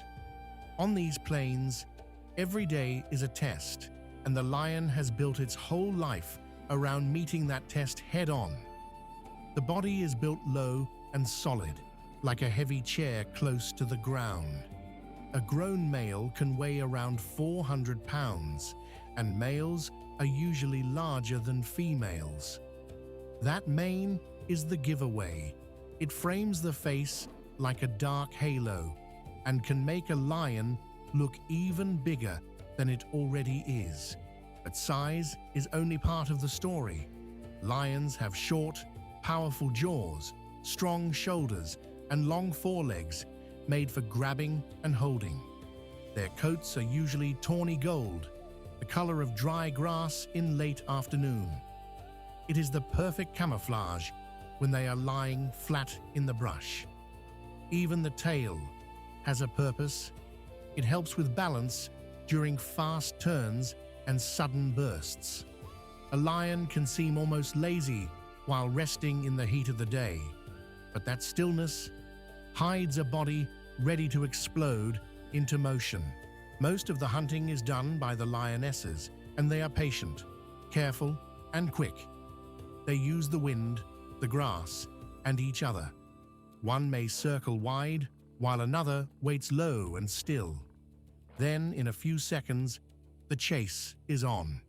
On these plains, every day is a test, and the lion has built its whole life around meeting that test head-on. The body is built low and solid, like a heavy chair close to the ground. A grown male can weigh around 400 pounds, and males are usually larger than females. That mane is the giveaway. It frames the face like a dark halo and can make a lion look even bigger than it already is. But size is only part of the story. Lions have short, powerful jaws, strong shoulders, and long forelegs made for grabbing and holding. Their coats are usually tawny gold, the color of dry grass in late afternoon. It is the perfect camouflage when they are lying flat in the brush. Even the tail has a purpose. It helps with balance during fast turns and sudden bursts. A lion can seem almost lazy while resting in the heat of the day, but that stillness hides a body ready to explode into motion. Most of the hunting is done by the lionesses, and they are patient, careful, and quick. They use the wind, the grass, and each other. One may circle wide, while another waits low and still. Then, in a few seconds, the chase is on.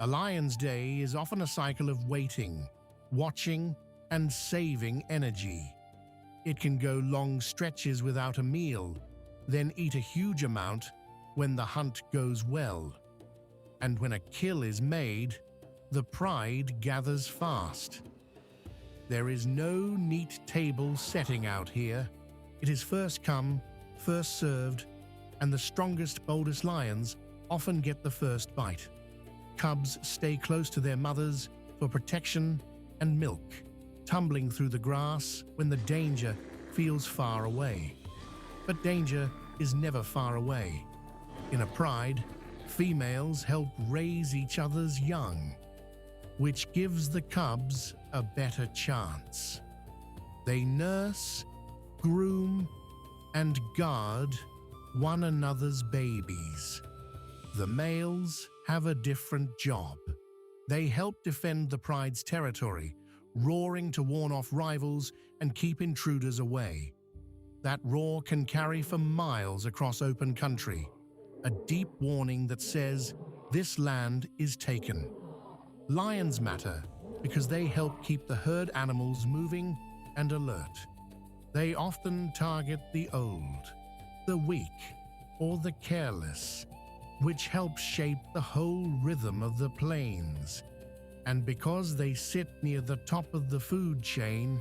A lion's day is often a cycle of waiting, watching, and saving energy. It can go long stretches without a meal, then eat a huge amount when the hunt goes well. And when a kill is made, the pride gathers fast. There is no neat table setting out here. It is first come, first served, and the strongest, boldest lions often get the first bite. Cubs stay close to their mothers for protection and milk, tumbling through the grass when the danger feels far away. But danger is never far away. In a pride, females help raise each other's young, which gives the cubs a better chance. They nurse, groom, and guard one another's babies. The males have a different job. They help defend the pride's territory, roaring to warn off rivals and keep intruders away. That roar can carry for miles across open country, a deep warning that says, this land is taken. Lions matter because they help keep the herd animals moving and alert. They often target the old, the weak, or the careless, which helps shape the whole rhythm of the plains. And because they sit near the top of the food chain,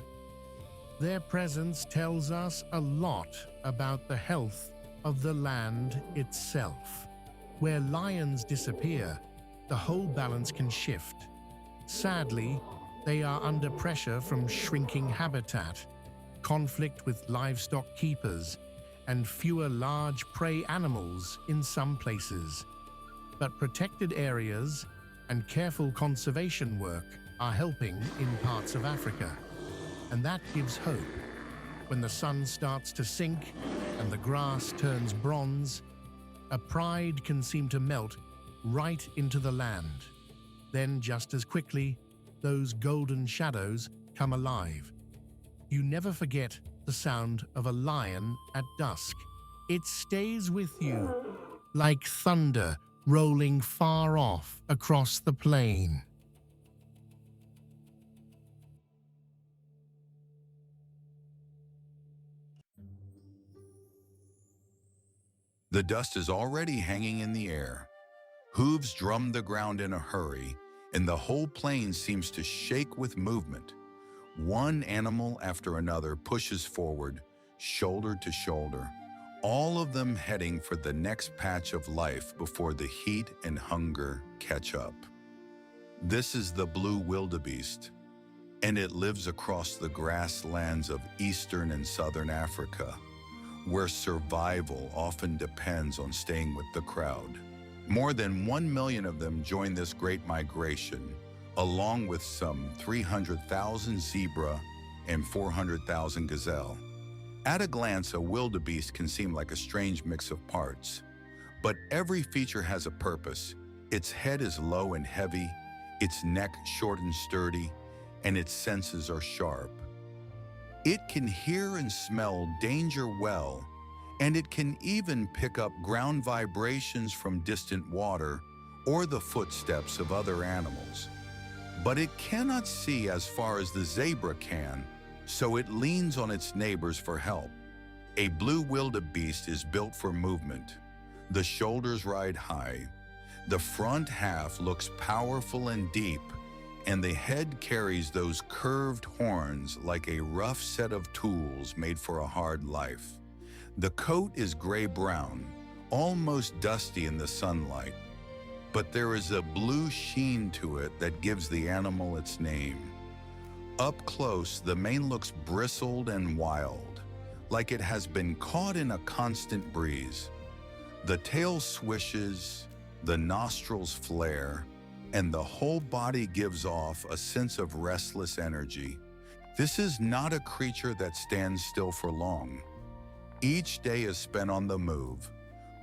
their presence tells us a lot about the health of the land itself. Where lions disappear, the whole balance can shift. Sadly, they are under pressure from shrinking habitat, conflict with livestock keepers, and fewer large prey animals in some places. But protected areas and careful conservation work are helping in parts of Africa. And that gives hope. When the sun starts to sink and the grass turns bronze, a pride can seem to melt right into the land. Then just as quickly, those golden shadows come alive. You never forget the sound of a lion at dusk. It stays with you like thunder rolling far off across the plain. The dust is already hanging in the air. Hooves drum the ground in a hurry, and the whole plain seems to shake with movement. One animal after another pushes forward, shoulder to shoulder, all of them heading for the next patch of life before the heat and hunger catch up. This is the blue wildebeest, and it lives across the grasslands of eastern and southern Africa, where survival often depends on staying with the crowd. More than 1 million of them join this great migration, along with some 300,000 zebra and 400,000 gazelle. At a glance, a wildebeest can seem like a strange mix of parts, but every feature has a purpose. Its head is low and heavy, its neck short and sturdy, and its senses are sharp. It can hear and smell danger well, and it can even pick up ground vibrations from distant water or the footsteps of other animals. But it cannot see as far as the zebra can, so it leans on its neighbors for help. A blue wildebeest is built for movement. The shoulders ride high. The front half looks powerful and deep, and the head carries those curved horns like a rough set of tools made for a hard life. The coat is gray-brown, almost dusty in the sunlight, but there is a blue sheen to it that gives the animal its name. Up close, the mane looks bristled and wild, like it has been caught in a constant breeze. The tail swishes, the nostrils flare, and the whole body gives off a sense of restless energy. This is not a creature that stands still for long. Each day is spent on the move,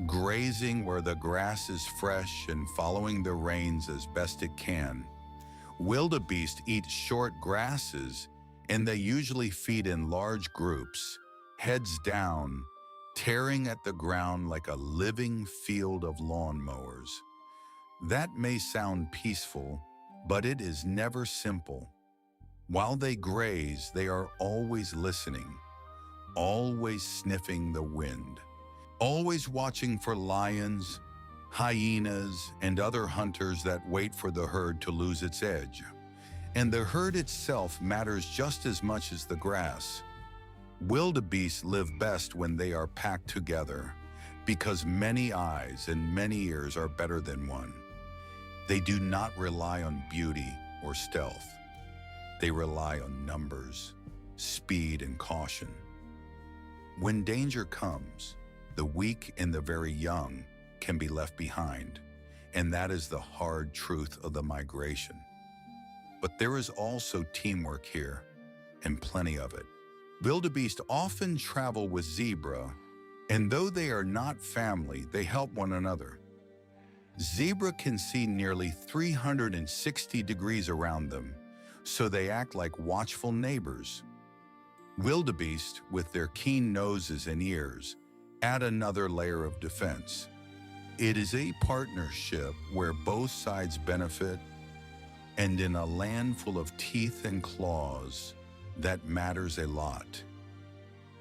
grazing where the grass is fresh and following the rains as best it can. Wildebeest eat short grasses, and they usually feed in large groups, heads down, tearing at the ground like a living field of lawnmowers. That may sound peaceful, but it is never simple. While they graze, they are always listening, always sniffing the wind, always watching for lions, hyenas, and other hunters that wait for the herd to lose its edge. And the herd itself matters just as much as the grass. Wildebeest live best when they are packed together, because many eyes and many ears are better than one. They do not rely on beauty or stealth. They rely on numbers, speed, and caution. When danger comes, the weak and the very young can be left behind, and that is the hard truth of the migration. But there is also teamwork here, and plenty of it. Wildebeest often travel with zebra, and though they are not family, they help one another. Zebra can see nearly 360 degrees around them, so they act like watchful neighbors. Wildebeest, with their keen noses and ears, add another layer of defense. It is a partnership where both sides benefit, and in a land full of teeth and claws, that matters a lot.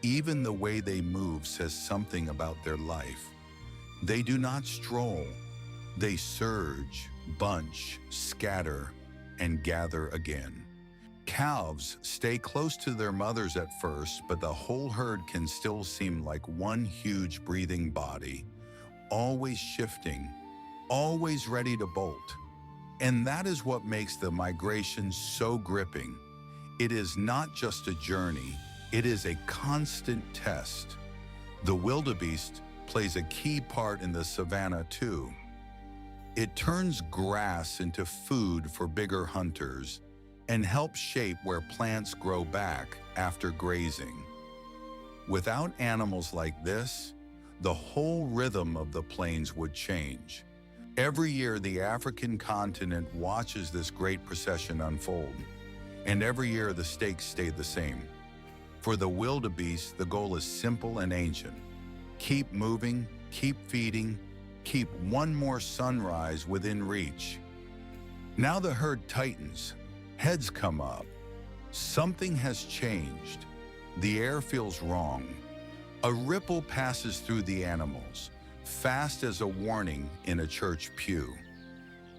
Even the way they move says something about their life. They do not stroll. They surge, bunch, scatter, and gather again. Calves stay close to their mothers at first, but the whole herd can still seem like one huge breathing body, always shifting, always ready to bolt. And that is what makes the migration so gripping. It is not just a journey, it is a constant test. The wildebeest plays a key part in the savannah too. It turns grass into food for bigger hunters and helps shape where plants grow back after grazing. Without animals like this, the whole rhythm of the plains would change. Every year, the African continent watches this great procession unfold, and every year the stakes stay the same. For the wildebeest, the goal is simple and ancient. Keep moving, keep feeding, keep one more sunrise within reach. Now the herd tightens, heads come up. Something has changed. The air feels wrong. A ripple passes through the animals, fast as a warning in a church pew.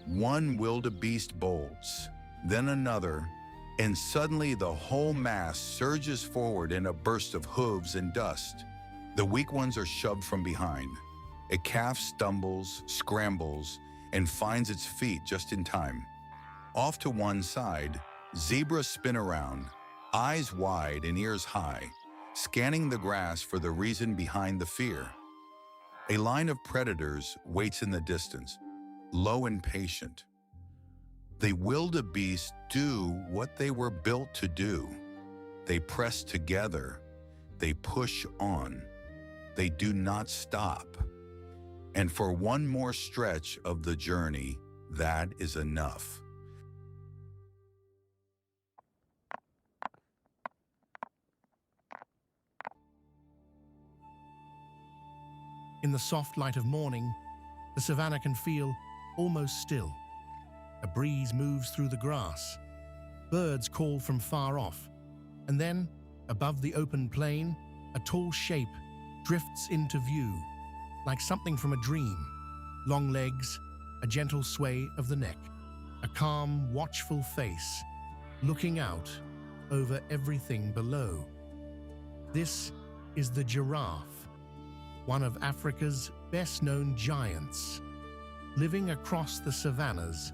One wildebeest bolts, then another, and suddenly the whole mass surges forward in a burst of hooves and dust. The weak ones are shoved from behind. A calf stumbles, scrambles, and finds its feet just in time. Off to one side, zebras spin around, eyes wide and ears high, scanning the grass for the reason behind the fear. A line of predators waits in the distance, low and patient. The wildebeest do what they were built to do. They press together. They push on. They do not stop. And for one more stretch of the journey, that is enough. In the soft light of morning, the savannah can feel almost still. A breeze moves through the grass. Birds call from far off. And then, above the open plain, a tall shape drifts into view, like something from a dream. Long legs, a gentle sway of the neck, a calm, watchful face, looking out over everything below. This is the giraffe, one of Africa's best-known giants, living across the savannas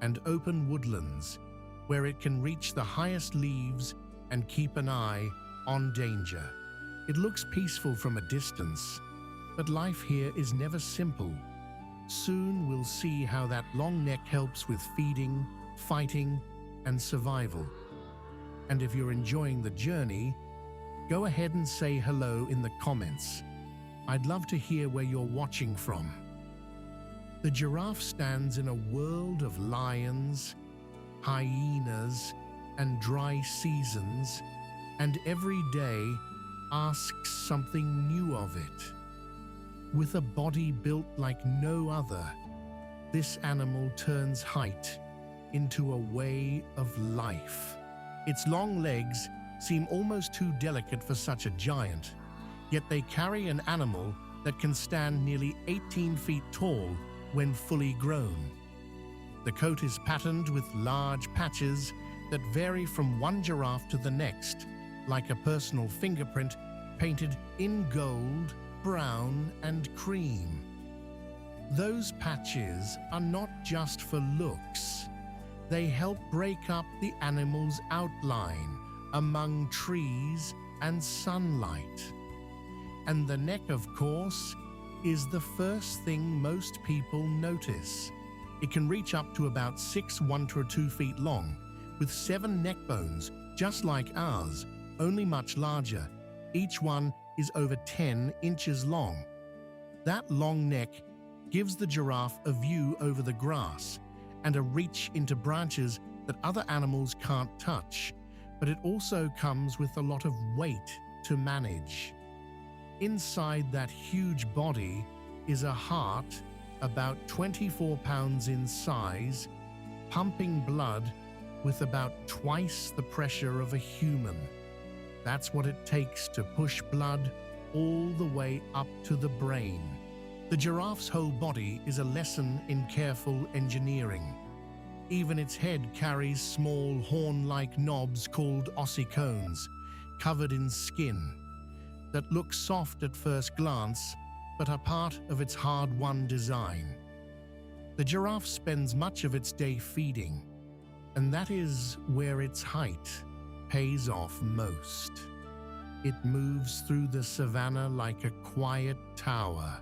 and open woodlands where it can reach the highest leaves and keep an eye on danger. It looks peaceful from a distance, but life here is never simple. Soon we'll see how that long neck helps with feeding, fighting, and survival. And if you're enjoying the journey, go ahead and say hello in the comments. I'd love to hear where you're watching from. The giraffe stands in a world of lions, hyenas, and dry seasons, and every day asks something new of it. With a body built like no other, this animal turns height into a way of life. Its long legs seem almost too delicate for such a giant, yet they carry an animal that can stand nearly 18 feet tall when fully grown. The coat is patterned with large patches that vary from one giraffe to the next, like a personal fingerprint painted in gold, brown, and cream. Those patches are not just for looks. They help break up the animal's outline among trees and sunlight. And the neck, of course, is the first thing most people notice. It can reach up to about 1 to 2 feet long, with 7 neck bones, just like ours, only much larger. Each one is over 10 inches long. That long neck gives the giraffe a view over the grass and a reach into branches that other animals can't touch, but it also comes with a lot of weight to manage. Inside that huge body is a heart about 24 pounds in size, pumping blood with about twice the pressure of a human. That's what it takes to push blood all the way up to the brain. The giraffe's whole body is a lesson in careful engineering. Even its head carries small horn-like knobs called ossicones, covered in skin, that look soft at first glance, but are part of its hard-won design. The giraffe spends much of its day feeding, and that is where its height pays off most. It moves through the savannah like a quiet tower,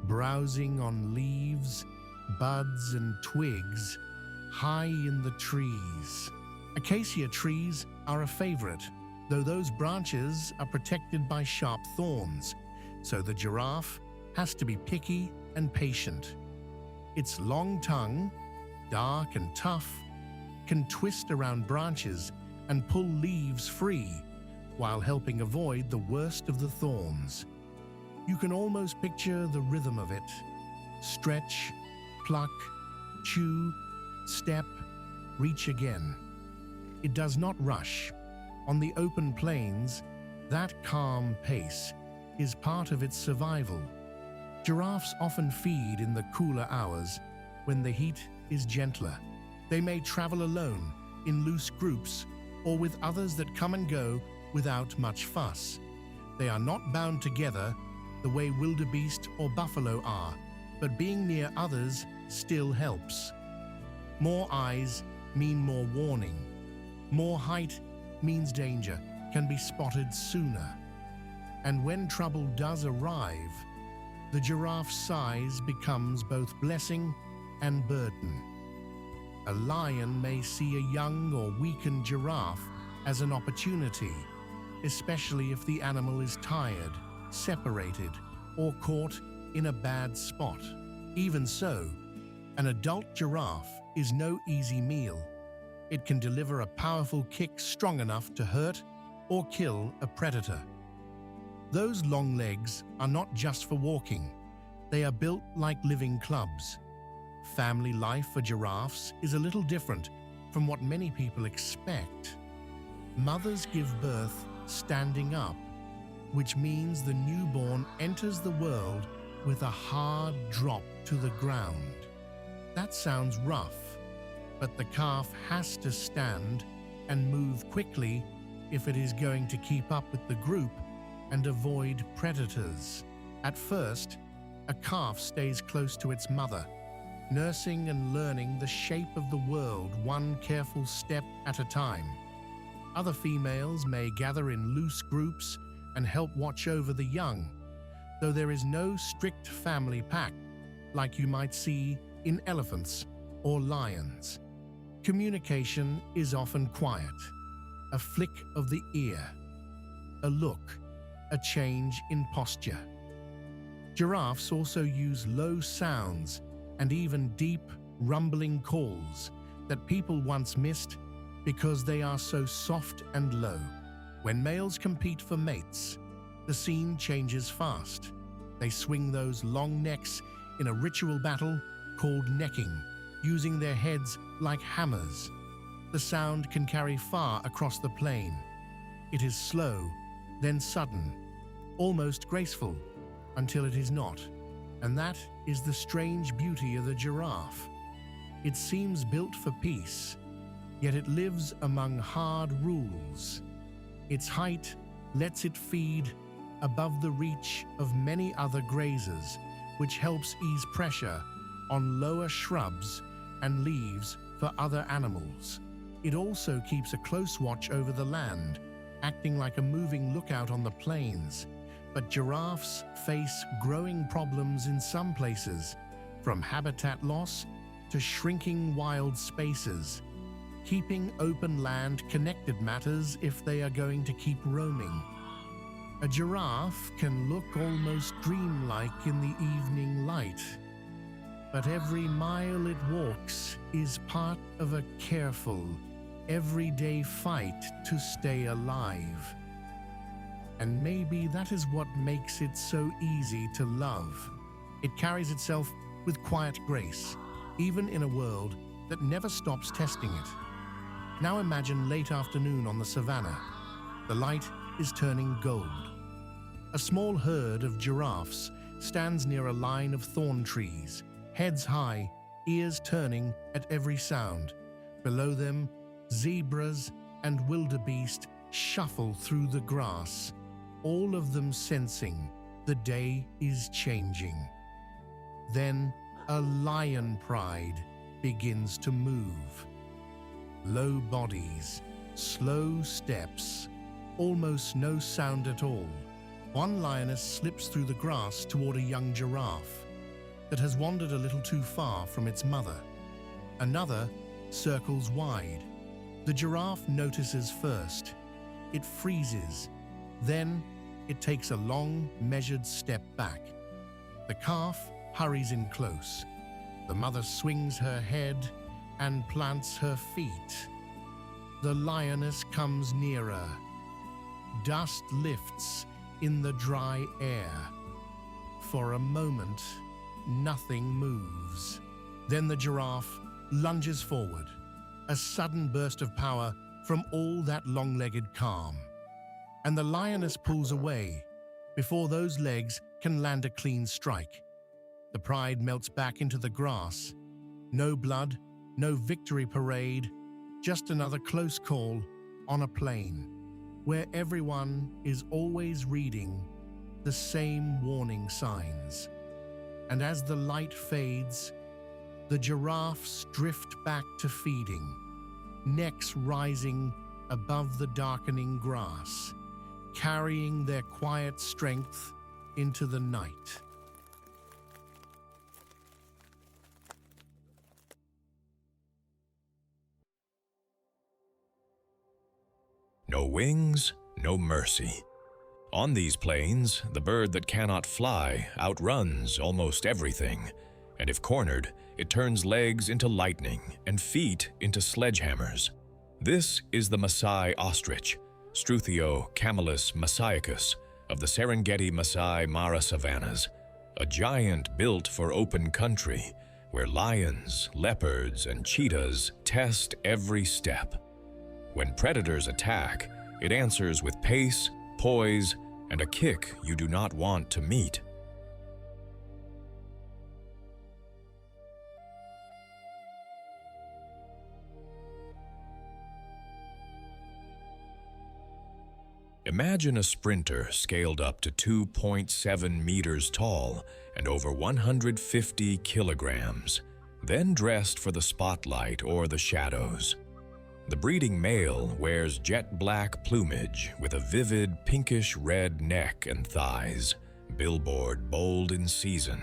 browsing on leaves, buds, and twigs high in the trees. Acacia trees are a favorite, though those branches are protected by sharp thorns, so the giraffe has to be picky and patient. Its long tongue, dark and tough, can twist around branches and pull leaves free while helping avoid the worst of the thorns. You can almost picture the rhythm of it. Stretch, pluck, chew, step, reach again. It does not rush. On the open plains, that calm pace is part of its survival. Giraffes often feed in the cooler hours when the heat is gentler. They may travel alone, in loose groups, or with others that come and go without much fuss. They are not bound together the way wildebeest or buffalo are, but being near others still helps. More eyes mean more warning. More height means danger can be spotted sooner. And when trouble does arrive, the giraffe's size becomes both blessing and burden. A lion may see a young or weakened giraffe as an opportunity, especially if the animal is tired, separated, or caught in a bad spot. Even so, an adult giraffe is no easy meal. It can deliver a powerful kick strong enough to hurt or kill a predator. Those long legs are not just for walking. They are built like living clubs. Family life for giraffes is a little different from what many people expect. Mothers give birth standing up, which means the newborn enters the world with a hard drop to the ground. That sounds rough, but the calf has to stand and move quickly if it is going to keep up with the group and avoid predators. At first, a calf stays close to its mother, nursing and learning the shape of the world one careful step at a time. Other females may gather in loose groups and help watch over the young, though there is no strict family pack like you might see in elephants or lions. Communication is often quiet, a flick of the ear, a look, a change in posture. Giraffes also use low sounds and even deep, rumbling calls that people once missed because they are so soft and low. When males compete for mates, the scene changes fast. They swing those long necks in a ritual battle called necking, using their heads like hammers. The sound can carry far across the plain. It is slow, then sudden, almost graceful, until it is not. And that is the strange beauty of the giraffe. It seems built for peace, yet it lives among hard rules. Its height lets it feed above the reach of many other grazers, which helps ease pressure on lower shrubs and leaves for other animals. It also keeps a close watch over the land, acting like a moving lookout on the plains. But giraffes face growing problems in some places, from habitat loss to shrinking wild spaces. Keeping open land connected matters if they are going to keep roaming. A giraffe can look almost dreamlike in the evening light, but every mile it walks is part of a careful, everyday fight to stay alive. And maybe that is what makes it so easy to love. It carries itself with quiet grace, even in a world that never stops testing it. Now imagine late afternoon on the savannah. The light is turning gold. A small herd of giraffes stands near a line of thorn trees, heads high, ears turning at every sound. Below them, zebras and wildebeest shuffle through the grass, all of them sensing the day is changing. Then a lion pride begins to move. Low bodies, slow steps, almost no sound at all. One lioness slips through the grass toward a young giraffe that has wandered a little too far from its mother. Another circles wide. The giraffe notices first. It freezes. Then it takes a long, measured step back. The calf hurries in close. The mother swings her head and plants her feet. The lioness comes nearer. Dust lifts in the dry air. For a moment, nothing moves. Then the giraffe lunges forward, a sudden burst of power from all that long-legged calm. And the lioness pulls away before those legs can land a clean strike. The pride melts back into the grass. No blood, no victory parade, just another close call on a plain where everyone is always reading the same warning signs. And as the light fades, the giraffes drift back to feeding, necks rising above the darkening grass, carrying their quiet strength into the night. No wings, no mercy. On these plains, the bird that cannot fly outruns almost everything, and if cornered, it turns legs into lightning and feet into sledgehammers. This is the Maasai ostrich, Struthio camelus masiacus, of the Serengeti Maasai Mara savannas, a giant built for open country where lions, leopards, and cheetahs test every step. When predators attack, it answers with pace, poise, and a kick you do not want to meet. Imagine a sprinter scaled up to 2.7 meters tall and over 150 kilograms, then dressed for the spotlight or the shadows. The breeding male wears jet black plumage with a vivid pinkish-red neck and thighs, billboard bold in season,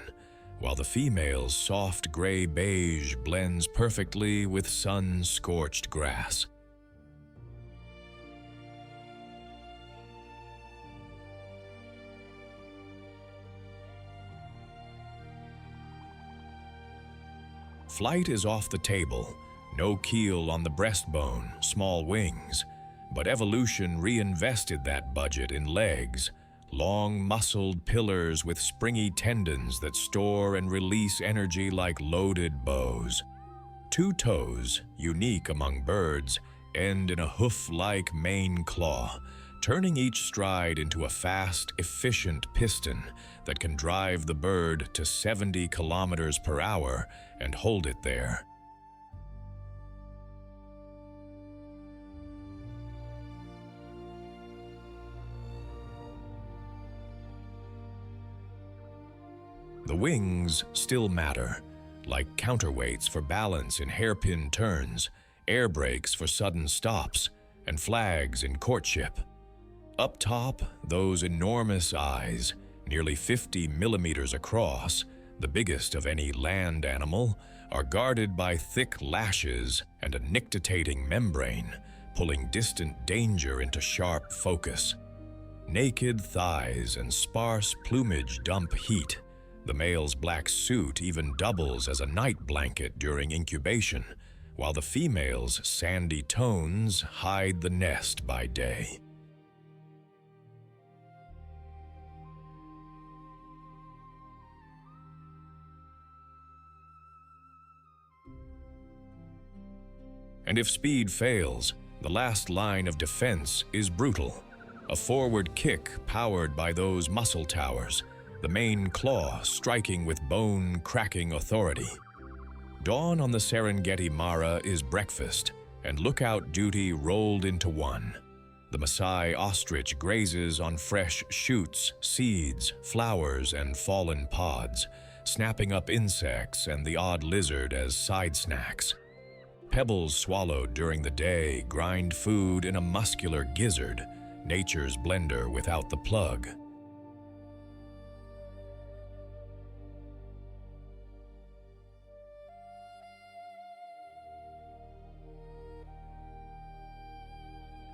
while the female's soft gray-beige blends perfectly with sun-scorched grass. Flight is off the table, no keel on the breastbone, small wings, but evolution reinvested that budget in legs, long muscled pillars with springy tendons that store and release energy like loaded bows. 2 toes, unique among birds, end in a hoof-like main claw, turning each stride into a fast, efficient piston that can drive the bird to 70 kilometers per hour and hold it there. The wings still matter, like counterweights for balance in hairpin turns, air brakes for sudden stops, and flags in courtship. Up top, those enormous eyes, nearly 50 millimeters across, the biggest of any land animal, are guarded by thick lashes and a nictitating membrane, pulling distant danger into sharp focus. Naked thighs and sparse plumage dump heat. The male's black suit even doubles as a night blanket during incubation, while the female's sandy tones hide the nest by day. And if speed fails, the last line of defense is brutal. A forward kick powered by those muscle towers, the main claw striking with bone-cracking authority. Dawn on the Serengeti Mara is breakfast, and lookout duty rolled into one. The Maasai ostrich grazes on fresh shoots, seeds, flowers, and fallen pods, snapping up insects and the odd lizard as side snacks. Pebbles swallowed during the day grind food in a muscular gizzard, nature's blender without the plug.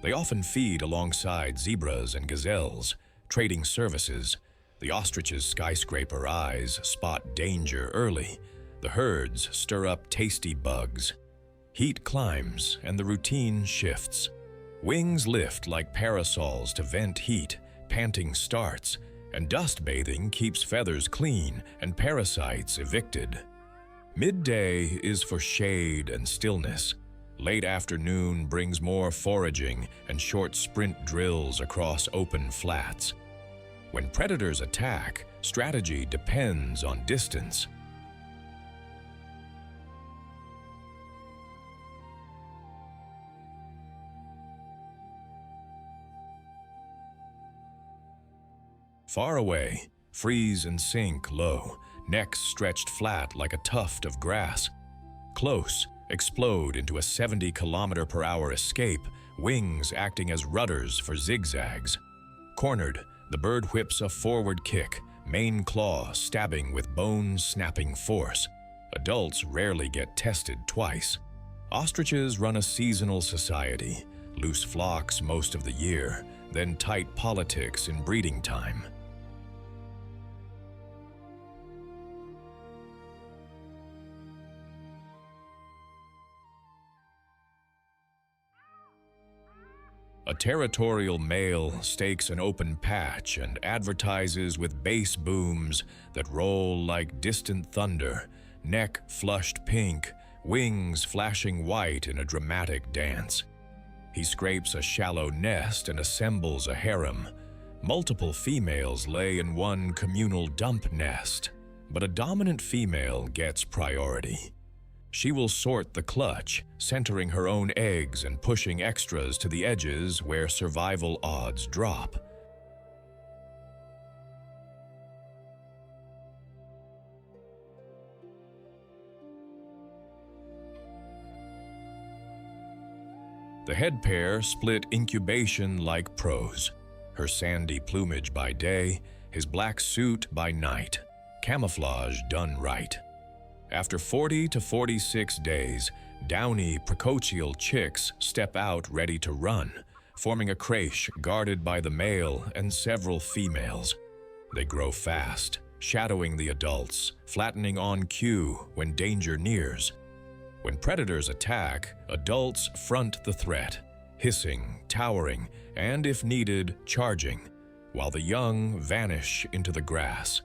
They often feed alongside zebras and gazelles, trading services. The ostrich's skyscraper eyes spot danger early. The herds stir up tasty bugs. Heat climbs and the routine shifts. Wings lift like parasols to vent heat, panting starts, and dust bathing keeps feathers clean and parasites evicted. Midday is for shade and stillness. Late afternoon brings more foraging and short sprint drills across open flats. When predators attack, strategy depends on distance. Far away, freeze and sink low, necks stretched flat like a tuft of grass. Close, explode into a 70-kilometer-per-hour escape, wings acting as rudders for zigzags. Cornered, the bird whips a forward kick, main claw stabbing with bone-snapping force. Adults rarely get tested twice. Ostriches run a seasonal society, loose flocks most of the year, then tight politics in breeding time. A territorial male stakes an open patch and advertises with bass booms that roll like distant thunder, neck flushed pink, wings flashing white in a dramatic dance. He scrapes a shallow nest and assembles a harem. Multiple females lay in one communal dump nest, but a dominant female gets priority. She will sort the clutch, centering her own eggs and pushing extras to the edges where survival odds drop. The head pair split incubation like pros. Her sandy plumage by day, his black suit by night. Camouflage done right. After 40 to 46 days, downy precocial chicks step out ready to run, forming a creche guarded by the male and several females. They grow fast, shadowing the adults, flattening on cue when danger nears. When predators attack, adults front the threat, hissing, towering, and if needed, charging, while the young vanish into the grass.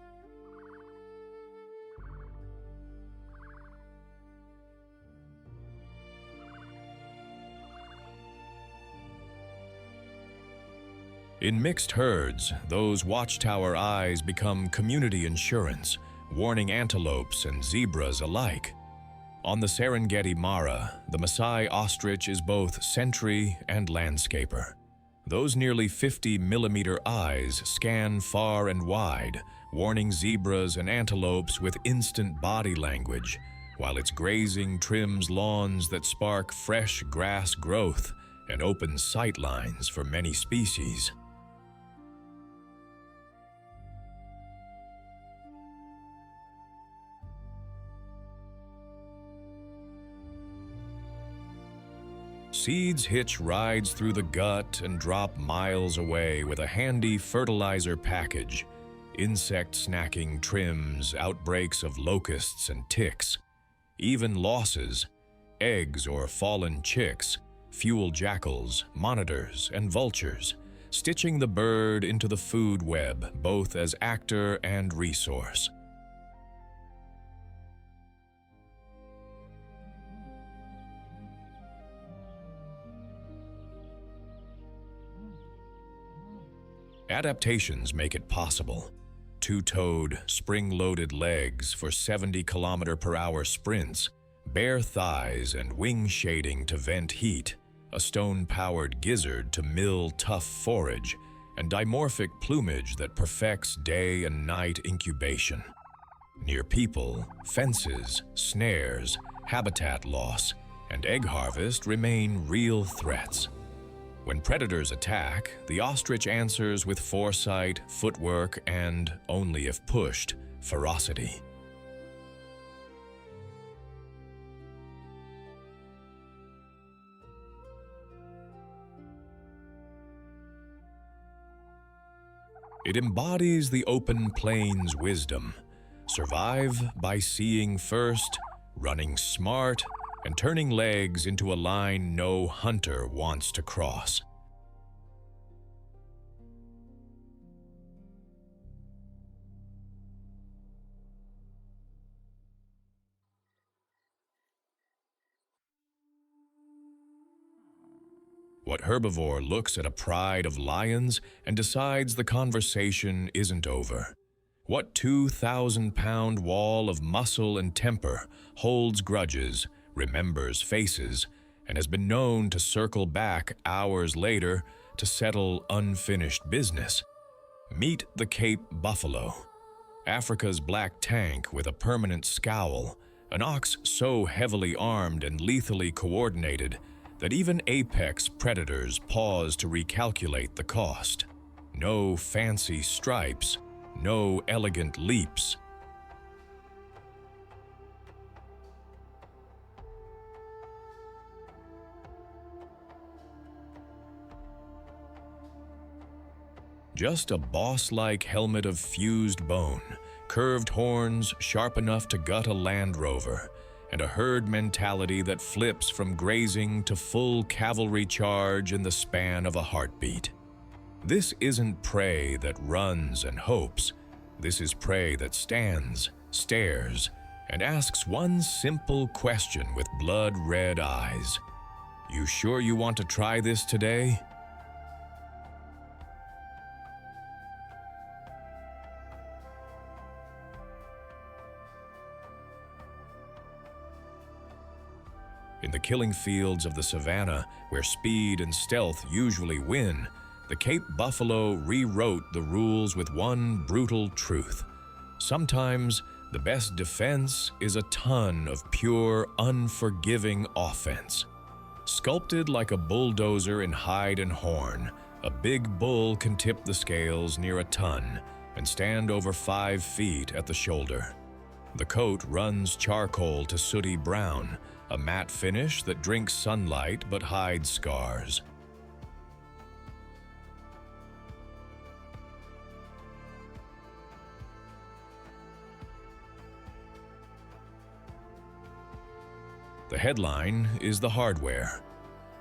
In mixed herds, those watchtower eyes become community insurance, warning antelopes and zebras alike. On the Serengeti Mara, the Maasai ostrich is both sentry and landscaper. Those nearly 50-millimeter eyes scan far and wide, warning zebras and antelopes with instant body language, while its grazing trims lawns that spark fresh grass growth and open sight lines for many species. Seeds hitch rides through the gut and drop miles away with a handy fertilizer package, insect snacking trims, outbreaks of locusts and ticks. Even losses, eggs or fallen chicks, fuel jackals, monitors, and vultures, stitching the bird into the food web both as actor and resource. Adaptations make it possible. Two-toed, spring-loaded legs for 70-kilometer-per-hour sprints, bare thighs and wing shading to vent heat, a stone-powered gizzard to mill tough forage, and dimorphic plumage that perfects day and night incubation. Near people, fences, snares, habitat loss, and egg harvest remain real threats. When predators attack, the ostrich answers with foresight, footwork, and, only if pushed, ferocity. It embodies the open plains wisdom. Survive by seeing first, running smart, and turning legs into a line no hunter wants to cross. What herbivore looks at a pride of lions and decides the conversation isn't over? What 2,000-pound wall of muscle and temper holds grudges, remembers faces, and has been known to circle back hours later to settle unfinished business? Meet the Cape buffalo, Africa's black tank with a permanent scowl, an ox so heavily armed and lethally coordinated that even apex predators pause to recalculate the cost. No fancy stripes, no elegant leaps. Just a boss-like helmet of fused bone, curved horns sharp enough to gut a Land Rover, and a herd mentality that flips from grazing to full cavalry charge in the span of a heartbeat. This isn't prey that runs and hopes. This is prey that stands, stares, and asks one simple question with blood-red eyes. You sure you want to try this today? In the killing fields of the savannah, where speed and stealth usually win, the Cape buffalo rewrote the rules with one brutal truth. Sometimes, the best defense is a ton of pure, unforgiving offense. Sculpted like a bulldozer in hide and horn, a big bull can tip the scales near a ton and stand over 5 feet at the shoulder. The coat runs charcoal to sooty brown, a matte finish that drinks sunlight but hides scars. The headline is the hardware.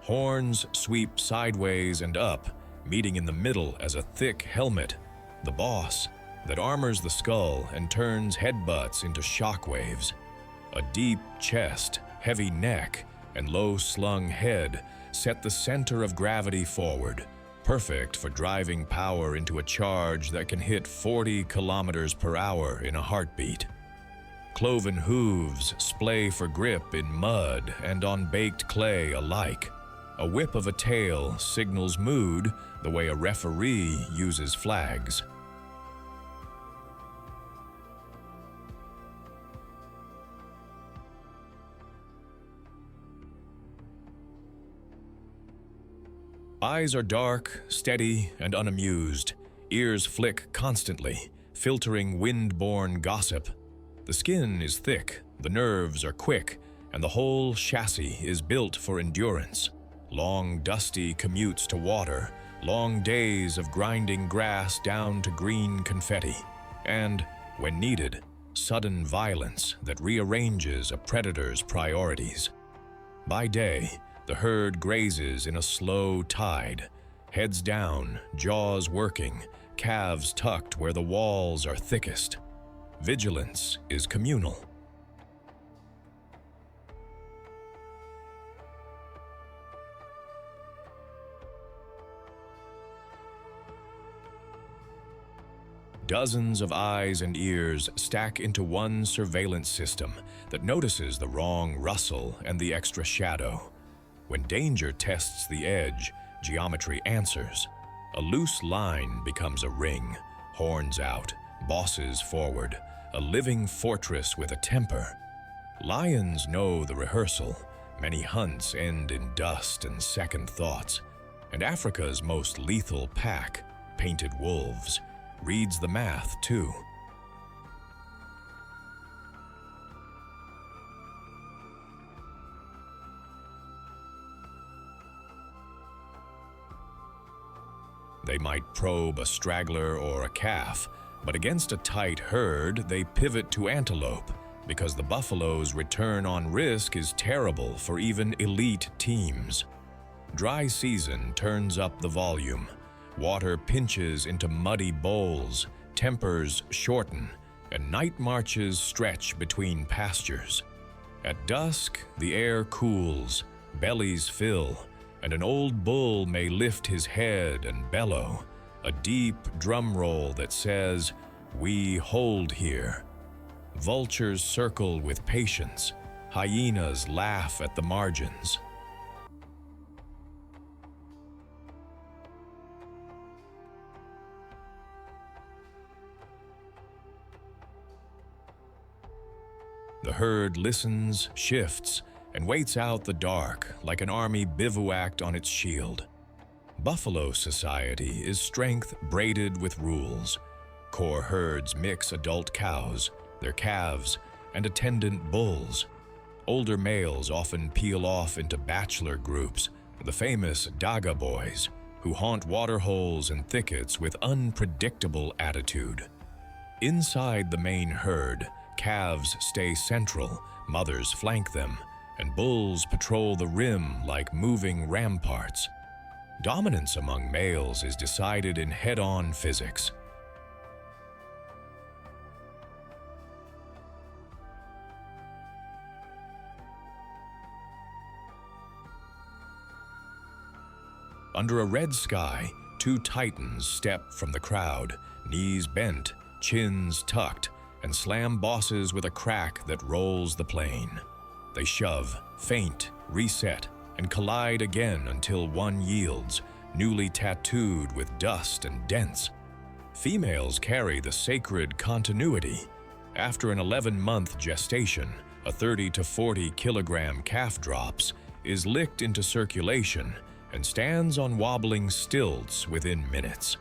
Horns sweep sideways and up, meeting in the middle as a thick helmet, the boss, that armors the skull and turns headbutts into shockwaves. A deep chest, heavy neck, and low-slung head set the center of gravity forward, perfect for driving power into a charge that can hit 40 kilometers per hour in a heartbeat. Cloven hooves splay for grip in mud and on baked clay alike. A whip of a tail signals mood the way a referee uses flags. Eyes are dark, steady, and unamused. Ears flick constantly, filtering wind-borne gossip. The skin is thick, the nerves are quick, and the whole chassis is built for endurance. Long, dusty commutes to water, long days of grinding grass down to green confetti, and, when needed, sudden violence that rearranges a predator's priorities. By day, the herd grazes in a slow tide, heads down, jaws working, calves tucked where the walls are thickest. Vigilance is communal. Dozens of eyes and ears stack into one surveillance system that notices the wrong rustle and the extra shadow. When danger tests the edge, geometry answers. A loose line becomes a ring, horns out, bosses forward, a living fortress with a temper. Lions know the rehearsal. Many hunts end in dust and second thoughts. And Africa's most lethal pack, painted wolves, reads the math too. They might probe a straggler or a calf, but against a tight herd, they pivot to antelope, because the buffalo's return on risk is terrible for even elite teams. Dry season turns up the volume. Water pinches into muddy bowls, tempers shorten, and night marches stretch between pastures. At dusk, the air cools, bellies fill, and an old bull may lift his head and bellow, a deep drum roll that says, "We hold here." Vultures circle with patience. Hyenas laugh at the margins. The herd listens, shifts, and waits out the dark like an army bivouacked on its shield. Buffalo society is strength braided with rules. Core herds mix adult cows, their calves, and attendant bulls. Older males often peel off into bachelor groups, the famous Daga boys, who haunt waterholes and thickets with unpredictable attitude. Inside the main herd, calves stay central, mothers flank them, and bulls patrol the rim like moving ramparts. Dominance among males is decided in head-on physics. Under a red sky, two titans step from the crowd, knees bent, chins tucked, and slam bosses with a crack that rolls the plain. They shove, feint, reset, and collide again until one yields, newly tattooed with dust and dents. Females carry the sacred continuity. After an 11-month gestation, a 30 to 40 kilogram calf drops, is licked into circulation, and stands on wobbling stilts within minutes.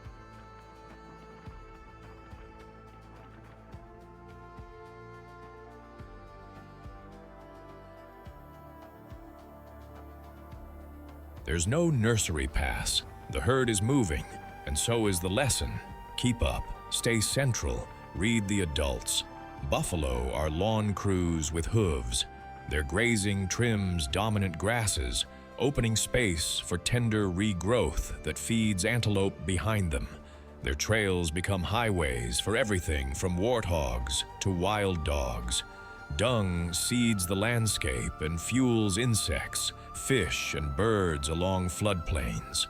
There's no nursery pass. The herd is moving, and so is the lesson. Keep up, stay central, read the adults. Buffalo are lawn crews with hooves. Their grazing trims dominant grasses, opening space for tender regrowth that feeds antelope behind them. Their trails become highways for everything from warthogs to wild dogs. Dung seeds the landscape and fuels insects, fish, and birds along floodplains.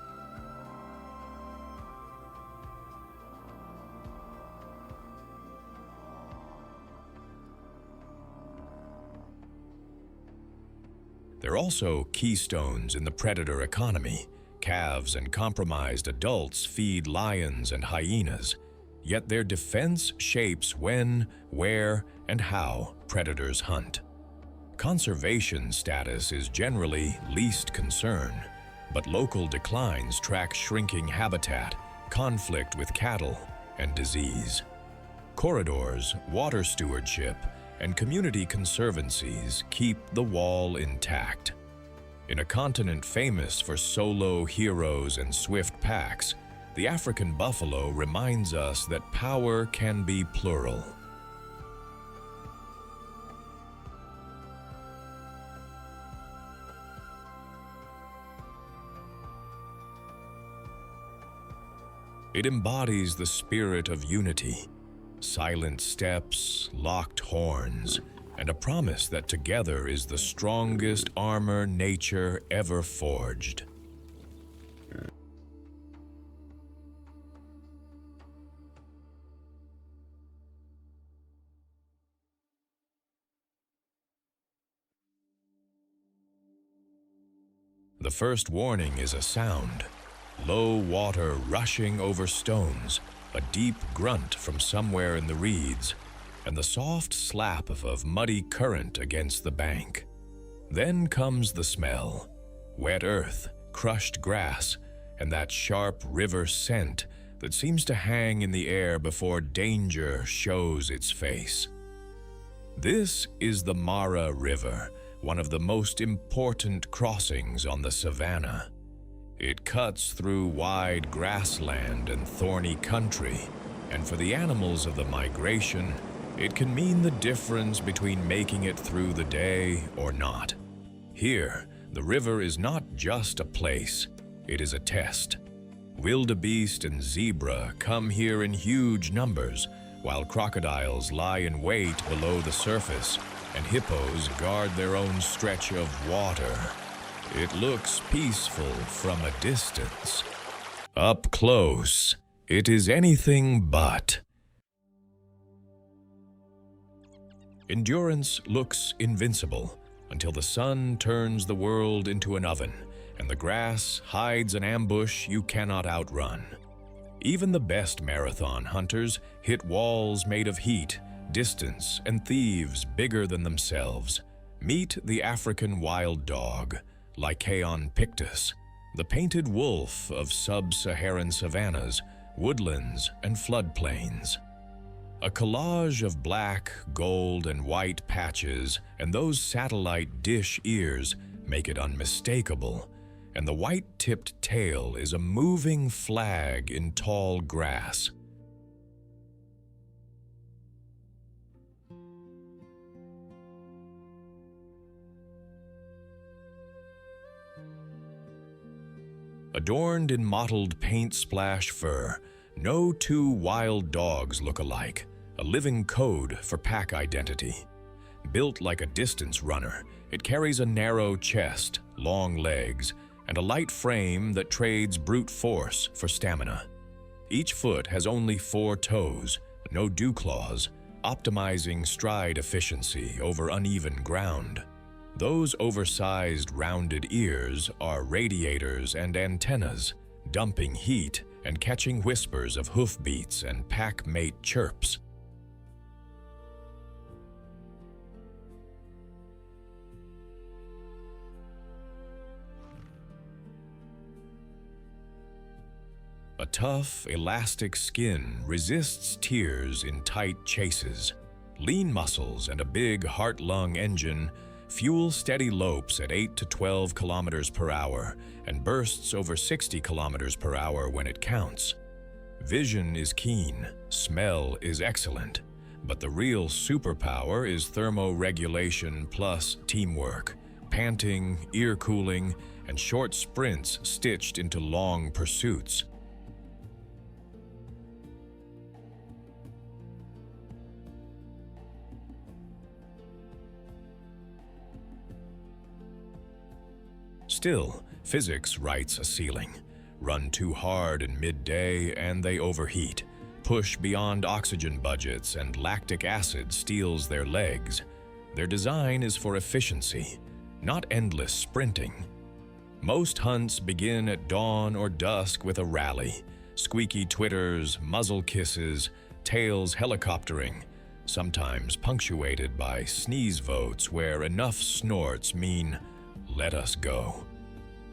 They're also keystones in the predator economy. Calves and compromised adults feed lions and hyenas, yet their defense shapes when, where, and how predators hunt. Conservation status is generally least concern, but local declines track shrinking habitat, conflict with cattle, and disease. Corridors, water stewardship, and community conservancies keep the wall intact. In a continent famous for solo heroes and swift packs, the African buffalo reminds us that power can be plural. It embodies the spirit of unity, silent steps, locked horns, and a promise that together is the strongest armor nature ever forged. The first warning is a sound. Low water rushing over stones, a deep grunt from somewhere in the reeds, and the soft slap of muddy current against the bank. Then comes the smell: wet earth, crushed grass, and that sharp river scent that seems to hang in the air before danger shows its face. This is the Mara River, one of the most important crossings on the savannah. It cuts through wide grassland and thorny country, and for the animals of the migration, it can mean the difference between making it through the day or not. Here, the river is not just a place, it is a test. Wildebeest and zebra come here in huge numbers, while crocodiles lie in wait below the surface, and hippos guard their own stretch of water. It looks peaceful from a distance. Up close, it is anything but. Endurance looks invincible until the sun turns the world into an oven and the grass hides an ambush you cannot outrun. Even the best marathon hunters hit walls made of heat, distance, and thieves bigger than themselves. Meet the African wild dog, Lycaon pictus, the painted wolf of sub-Saharan savannas, woodlands, and floodplains. A collage of black, gold, and white patches and those satellite dish ears make it unmistakable, and the white-tipped tail is a moving flag in tall grass. Adorned in mottled paint-splash fur, no two wild dogs look alike, a living code for pack identity. Built like a distance runner, it carries a narrow chest, long legs, and a light frame that trades brute force for stamina. Each foot has only 4 toes, no dew claws, optimizing stride efficiency over uneven ground. Those oversized rounded ears are radiators and antennas, dumping heat and catching whispers of hoofbeats and pack mate chirps. A tough, elastic skin resists tears in tight chases. Lean muscles and a big heart-lung engine fuel steady lopes at 8 to 12 kilometers per hour and bursts over 60 kilometers per hour when it counts. Vision is keen, smell is excellent, but the real superpower is thermoregulation plus teamwork, panting, ear cooling, and short sprints stitched into long pursuits. Still, physics writes a ceiling. Run too hard in midday and they overheat. Push beyond oxygen budgets and lactic acid steals their legs. Their design is for efficiency, not endless sprinting. Most hunts begin at dawn or dusk with a rally. Squeaky twitters, muzzle kisses, tails helicoptering, sometimes punctuated by sneeze votes where enough snorts mean, "Let us go."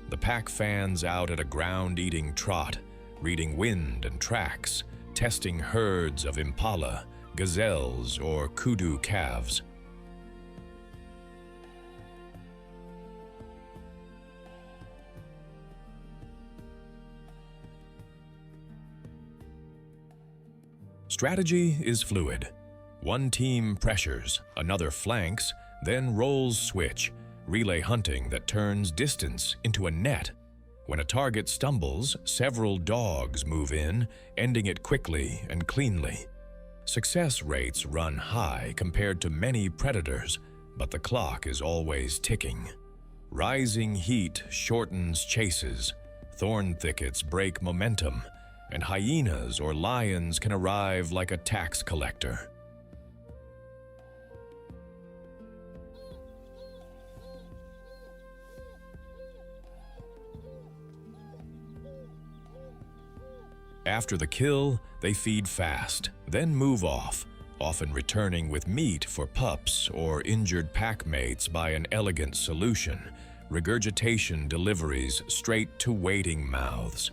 The pack fans out at a ground-eating trot, reading wind and tracks, testing herds of impala, gazelles, or kudu calves. Strategy is fluid. One team pressures, another flanks, then roles switch, relay hunting that turns distance into a net. When a target stumbles, several dogs move in, ending it quickly and cleanly. Success rates run high compared to many predators, but the clock is always ticking. Rising heat shortens chases, thorn thickets break momentum, and hyenas or lions can arrive like a tax collector. After the kill, they feed fast, then move off, often returning with meat for pups or injured pack mates by an elegant solution, regurgitation deliveries straight to waiting mouths.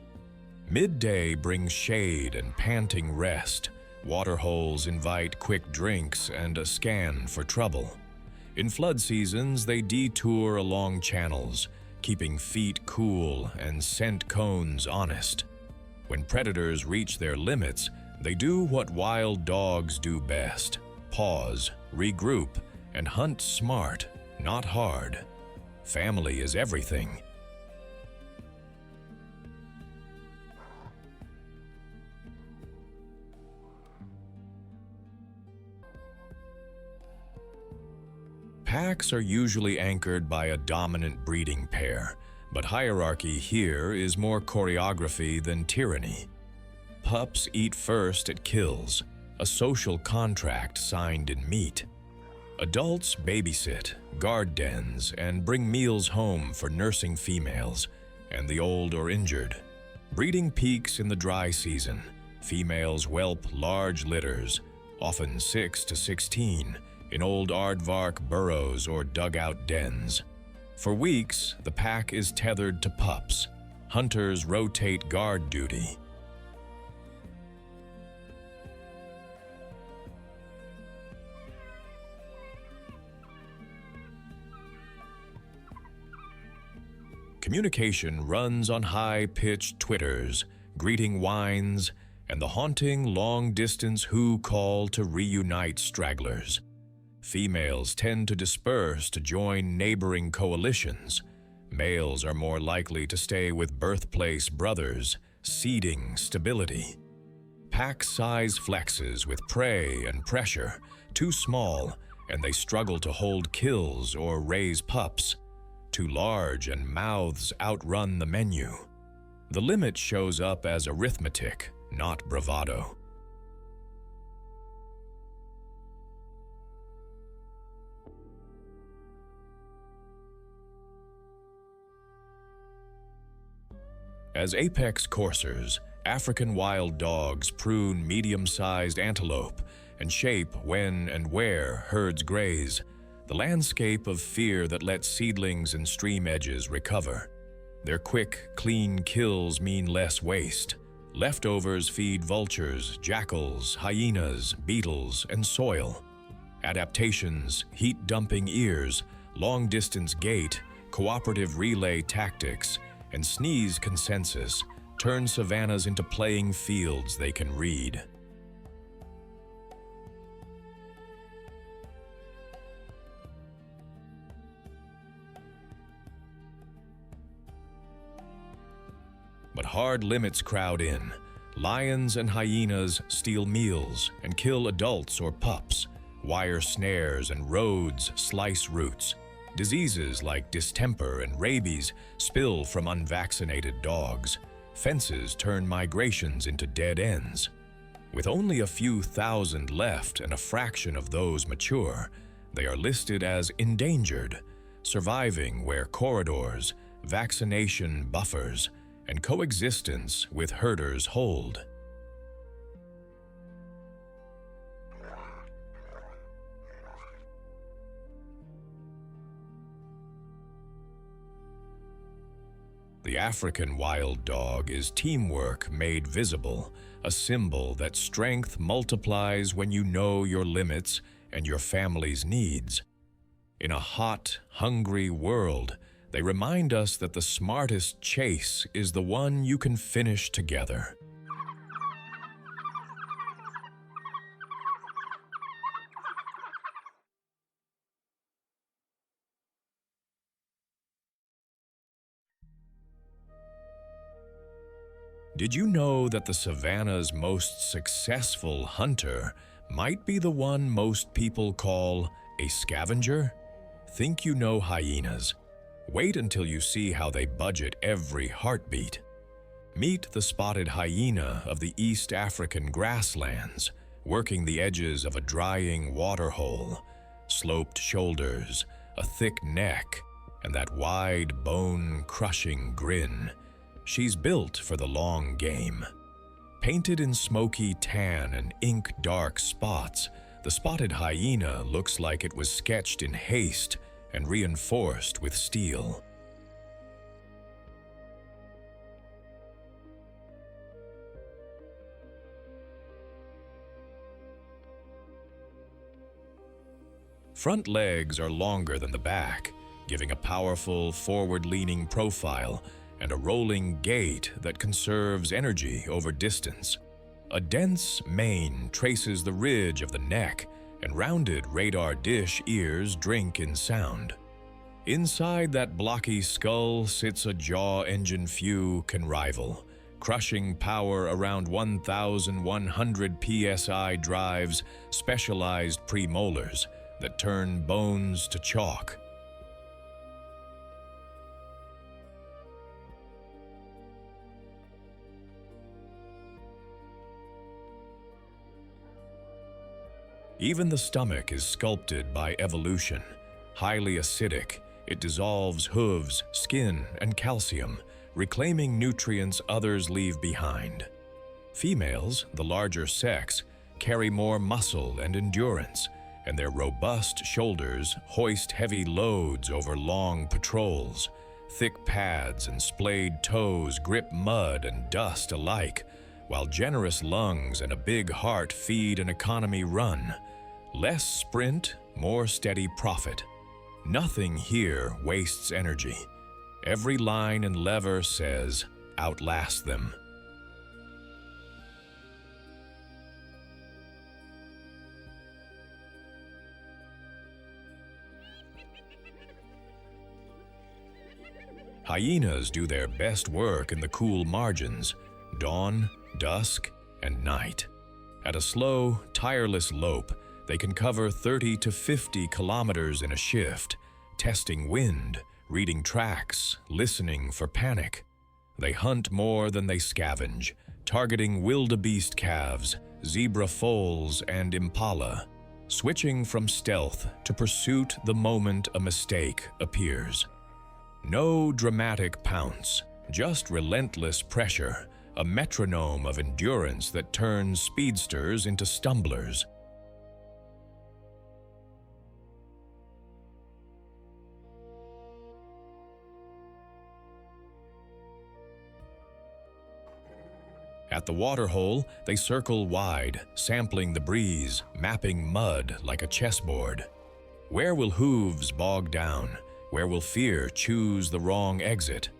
Midday brings shade and panting rest. Waterholes invite quick drinks and a scan for trouble. In flood seasons, they detour along channels, keeping feet cool and scent cones honest. When predators reach their limits, they do what wild dogs do best: pause, regroup, and hunt smart, not hard. Family is everything. Packs are usually anchored by a dominant breeding pair, but hierarchy here is more choreography than tyranny. Pups eat first at kills, a social contract signed in meat. Adults babysit, guard dens, and bring meals home for nursing females and the old or injured. Breeding peaks in the dry season. Females whelp large litters, often 6 to 16, in old aardvark burrows or dugout dens. For weeks, the pack is tethered to pups. Hunters rotate guard duty. Communication runs on high-pitched twitters, greeting whines, and the haunting long-distance who call to reunite stragglers. Females tend to disperse to join neighboring coalitions. Males are more likely to stay with birthplace brothers, seeding stability. Pack size flexes with prey and pressure, too small, and they struggle to hold kills or raise pups. Too large and mouths outrun the menu. The limit shows up as arithmetic, not bravado. As apex coursers, African wild dogs prune medium-sized antelope and shape when and where herds graze, the landscape of fear that lets seedlings and stream edges recover. Their quick, clean kills mean less waste. Leftovers feed vultures, jackals, hyenas, beetles, and soil. Adaptations, heat-dumping ears, long-distance gait, cooperative relay tactics, and sneeze consensus turn savannas into playing fields they can read. But hard limits crowd in. Lions and hyenas steal meals and kill adults or pups. Wire snares and roads slice roots. Diseases like distemper and rabies spill from unvaccinated dogs. Fences turn migrations into dead ends. With only a few thousand left and a fraction of those mature, they are listed as endangered, surviving where corridors, vaccination buffers, and coexistence with herders hold. The African wild dog is teamwork made visible, a symbol that strength multiplies when you know your limits and your family's needs. In a hot, hungry world, they remind us that the smartest chase is the one you can finish together. Did you know that the savanna's most successful hunter might be the one most people call a scavenger? Think you know hyenas. Wait until you see how they budget every heartbeat. Meet the spotted hyena of the East African grasslands, working the edges of a drying waterhole, sloped shoulders, a thick neck, and that wide bone-crushing grin. She's built for the long game. Painted in smoky tan and ink-dark spots, the spotted hyena looks like it was sketched in haste and reinforced with steel. Front legs are longer than the back, giving a powerful, forward-leaning profile and a rolling gait that conserves energy over distance. A dense mane traces the ridge of the neck, and rounded radar dish ears drink in sound. Inside that blocky skull sits a jaw engine few can rival, crushing power around 1,100 psi drives, specialized premolars that turn bones to chalk. Even the stomach is sculpted by evolution. Highly acidic, it dissolves hooves, skin, and calcium, reclaiming nutrients others leave behind. Females, the larger sex, carry more muscle and endurance, and their robust shoulders hoist heavy loads over long patrols. Thick pads and splayed toes grip mud and dust alike, while generous lungs and a big heart feed an economy run. Less sprint, more steady profit. Nothing here wastes energy. Every line and lever says, outlast them. Hyenas do their best work in the cool margins, dawn, dusk, and night. At a slow, tireless lope, they can cover 30 to 50 kilometers in a shift, testing wind, reading tracks, listening for panic. They hunt more than they scavenge, targeting wildebeest calves, zebra foals, and impala, switching from stealth to pursuit the moment a mistake appears. No dramatic pounce, just relentless pressure, a metronome of endurance that turns speedsters into stumblers. At the waterhole, they circle wide, sampling the breeze, mapping mud like a chessboard. Where will hooves bog down? Where will fear choose the wrong exit?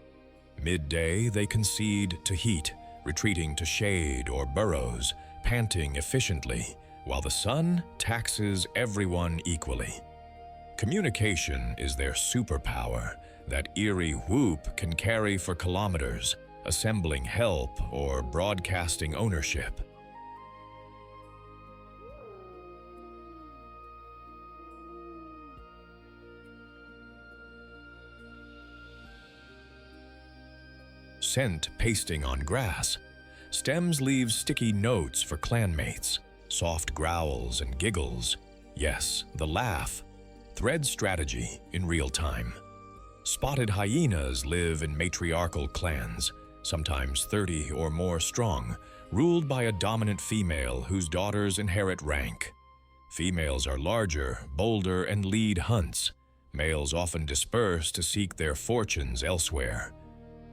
Midday, they concede to heat, retreating to shade or burrows, panting efficiently, while the sun taxes everyone equally. Communication is their superpower. That eerie whoop can carry for kilometers, assembling help or broadcasting ownership. Scent pasting on grass. Stems leave sticky notes for clanmates, soft growls and giggles. Yes, the laugh. Thread strategy in real time. Spotted hyenas live in matriarchal clans, sometimes 30 or more strong, ruled by a dominant female whose daughters inherit rank. Females are larger, bolder, and lead hunts. Males often disperse to seek their fortunes elsewhere.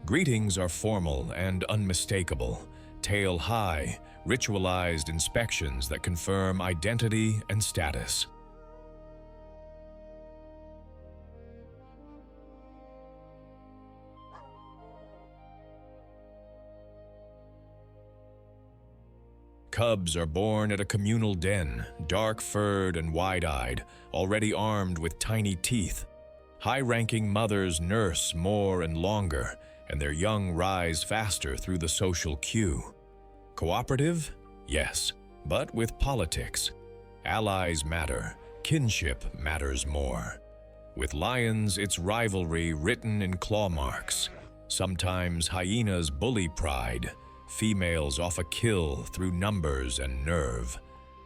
Greetings are formal and unmistakable, tail high, ritualized inspections that confirm identity and status. Cubs are born at a communal den, dark-furred and wide-eyed, already armed with tiny teeth. High-ranking mothers nurse more and longer, and their young rise faster through the social queue. Cooperative? Yes, but with politics. Allies matter, kinship matters more. With lions, it's rivalry written in claw marks. Sometimes hyenas bully pride. Females off a kill through numbers and nerve.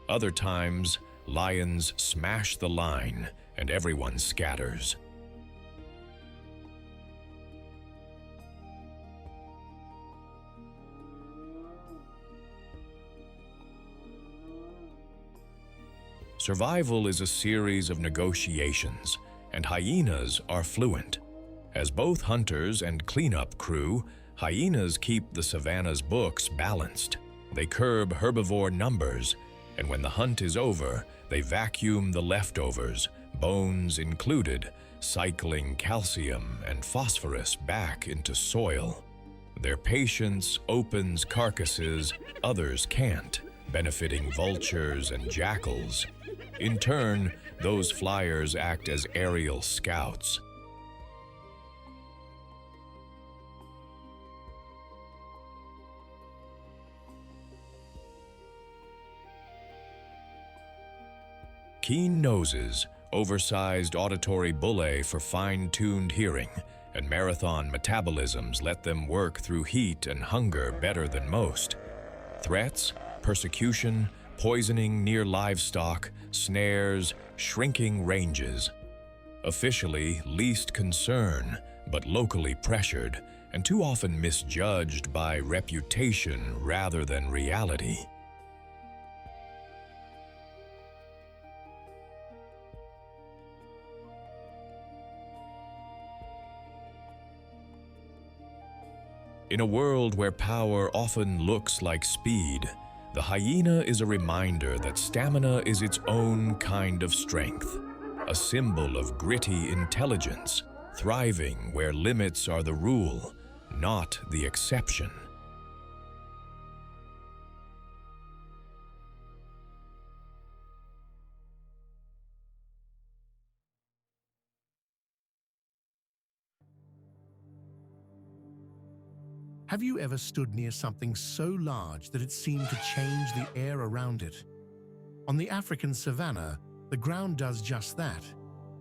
Other times, lions smash the line and everyone scatters. Survival is a series of negotiations, and hyenas are fluent. As both hunters and cleanup crew, hyenas keep the savannah's books balanced. They curb herbivore numbers, and when the hunt is over, they vacuum the leftovers, bones included, cycling calcium and phosphorus back into soil. Their patience opens carcasses others can't, benefiting vultures and jackals. In turn, those flyers act as aerial scouts. Keen noses, oversized auditory bullae for fine-tuned hearing, and marathon metabolisms let them work through heat and hunger better than most. Threats, persecution, poisoning near livestock, snares, shrinking ranges. Officially least concern, but locally pressured, and too often misjudged by reputation rather than reality. In a world where power often looks like speed, the hyena is a reminder that stamina is its own kind of strength, a symbol of gritty intelligence, thriving where limits are the rule, not the exception. Have you ever stood near something so large that it seemed to change the air around it? On the African savannah, the ground does just that.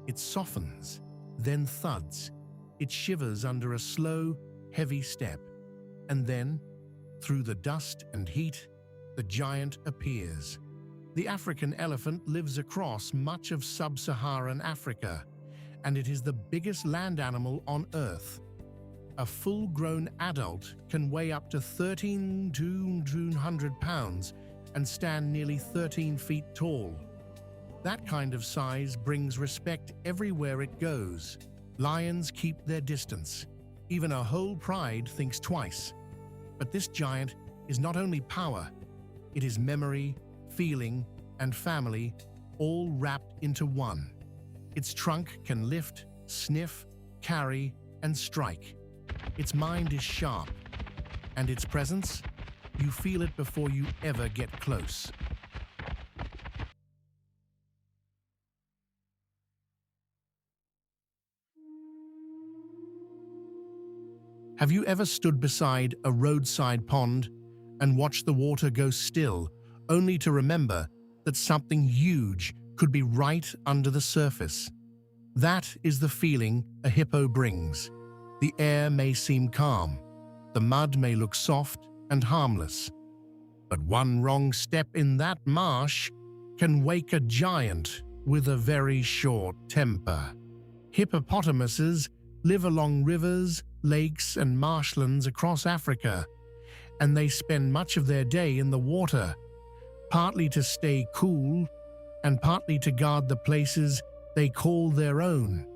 It softens, then thuds. It shivers under a slow, heavy step. And then, through the dust and heat, the giant appears. The African elephant lives across much of sub-Saharan Africa, and it is the biggest land animal on Earth. A full-grown adult can weigh up to 1,300 pounds and stand nearly 13 feet tall. That kind of size brings respect everywhere it goes. Lions keep their distance. Even a whole pride thinks twice. But this giant is not only power, it is memory, feeling, and family, all wrapped into one. Its trunk can lift, sniff, carry, and strike. Its mind is sharp, and its presence, you feel it before you ever get close. Have you ever stood beside a roadside pond and watched the water go still, only to remember that something huge could be right under the surface? That is the feeling a hippo brings. The air may seem calm, the mud may look soft and harmless, but one wrong step in that marsh can wake a giant with a very short temper. Hippopotamuses live along rivers, lakes, and marshlands across Africa, and they spend much of their day in the water, partly to stay cool and partly to guard the places they call their own.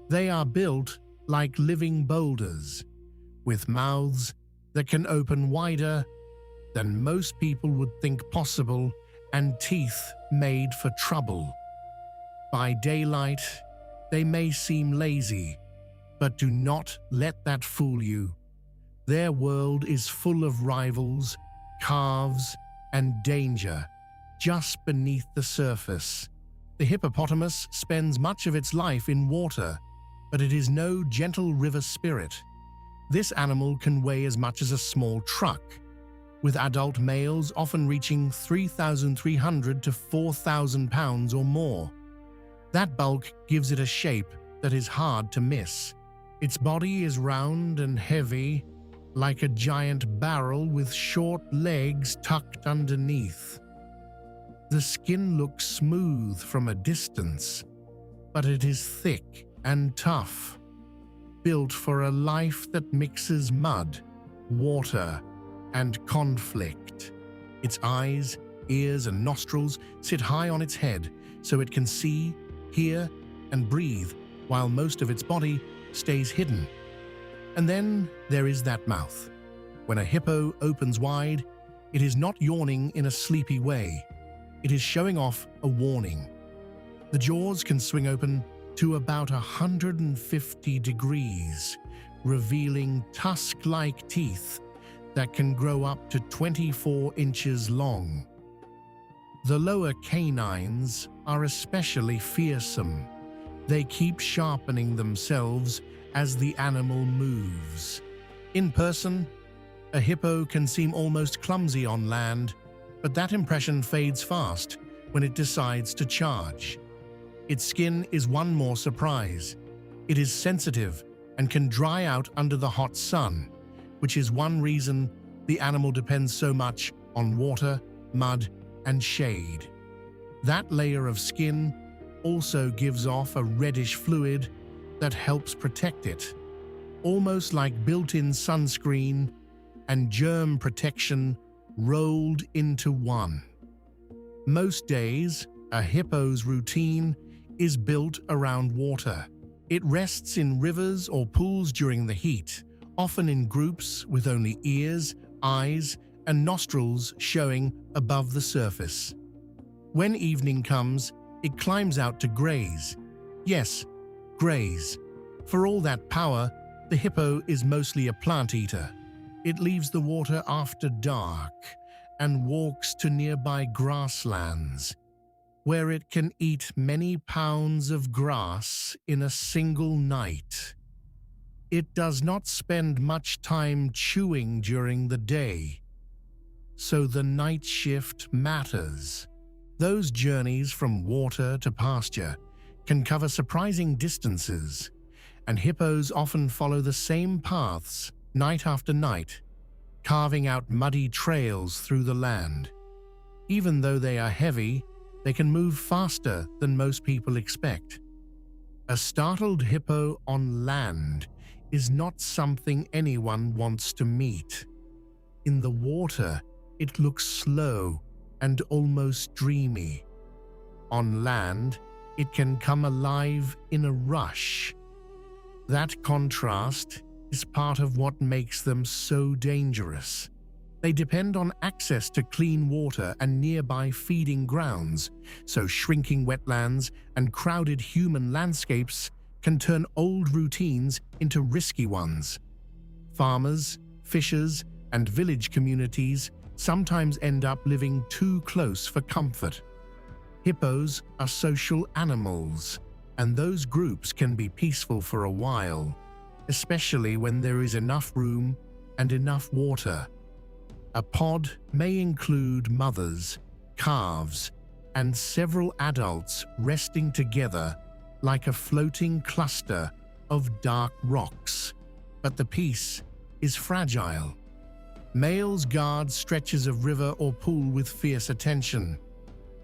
They are built like living boulders, with mouths that can open wider than most people would think possible and teeth made for trouble. By daylight, they may seem lazy, but do not let that fool you. Their world is full of rivals, calves, and danger just beneath the surface. The hippopotamus spends much of its life in water, but it is no gentle river spirit. This animal can weigh as much as a small truck, with adult males often reaching 3,300 to 4,000 pounds or more. That bulk gives it a shape that is hard to miss. Its body is round and heavy, like a giant barrel with short legs tucked underneath. The skin looks smooth from a distance, but it is thick and tough, built for a life that mixes mud, water, and conflict. Its eyes, ears, and nostrils sit high on its head so it can see, hear, and breathe, while most of its body stays hidden. And then there is that mouth. When a hippo opens wide, it is not yawning in a sleepy way. It is showing off a warning. The jaws can swing open to about 150 degrees, revealing tusk-like teeth that can grow up to 24 inches long. The lower canines are especially fearsome. They keep sharpening themselves as the animal moves. In person, a hippo can seem almost clumsy on land, but that impression fades fast when it decides to charge. Its skin is one more surprise. It is sensitive and can dry out under the hot sun, which is one reason the animal depends so much on water, mud, and shade. That layer of skin also gives off a reddish fluid that helps protect it, almost like built-in sunscreen and germ protection rolled into one. Most days, a hippo's routine is built around water. It rests in rivers or pools during the heat, often in groups with only ears, eyes, and nostrils showing above the surface. When evening comes, it climbs out to graze. Yes, graze. For all that power, the hippo is mostly a plant eater. It leaves the water after dark and walks to nearby grasslands, where it can eat many pounds of grass in a single night. It does not spend much time chewing during the day, so the night shift matters. Those journeys from water to pasture can cover surprising distances, and hippos often follow the same paths night after night, carving out muddy trails through the land. Even though they are heavy, they can move faster than most people expect. A startled hippo on land is not something anyone wants to meet. In the water, it looks slow and almost dreamy. On land, it can come alive in a rush. That contrast is part of what makes them so dangerous. They depend on access to clean water and nearby feeding grounds, so shrinking wetlands and crowded human landscapes can turn old routines into risky ones. Farmers, fishers, and village communities sometimes end up living too close for comfort. Hippos are social animals, and those groups can be peaceful for a while, especially when there is enough room and enough water. A pod may include mothers, calves, and several adults resting together like a floating cluster of dark rocks. But the peace is fragile. Males guard stretches of river or pool with fierce attention.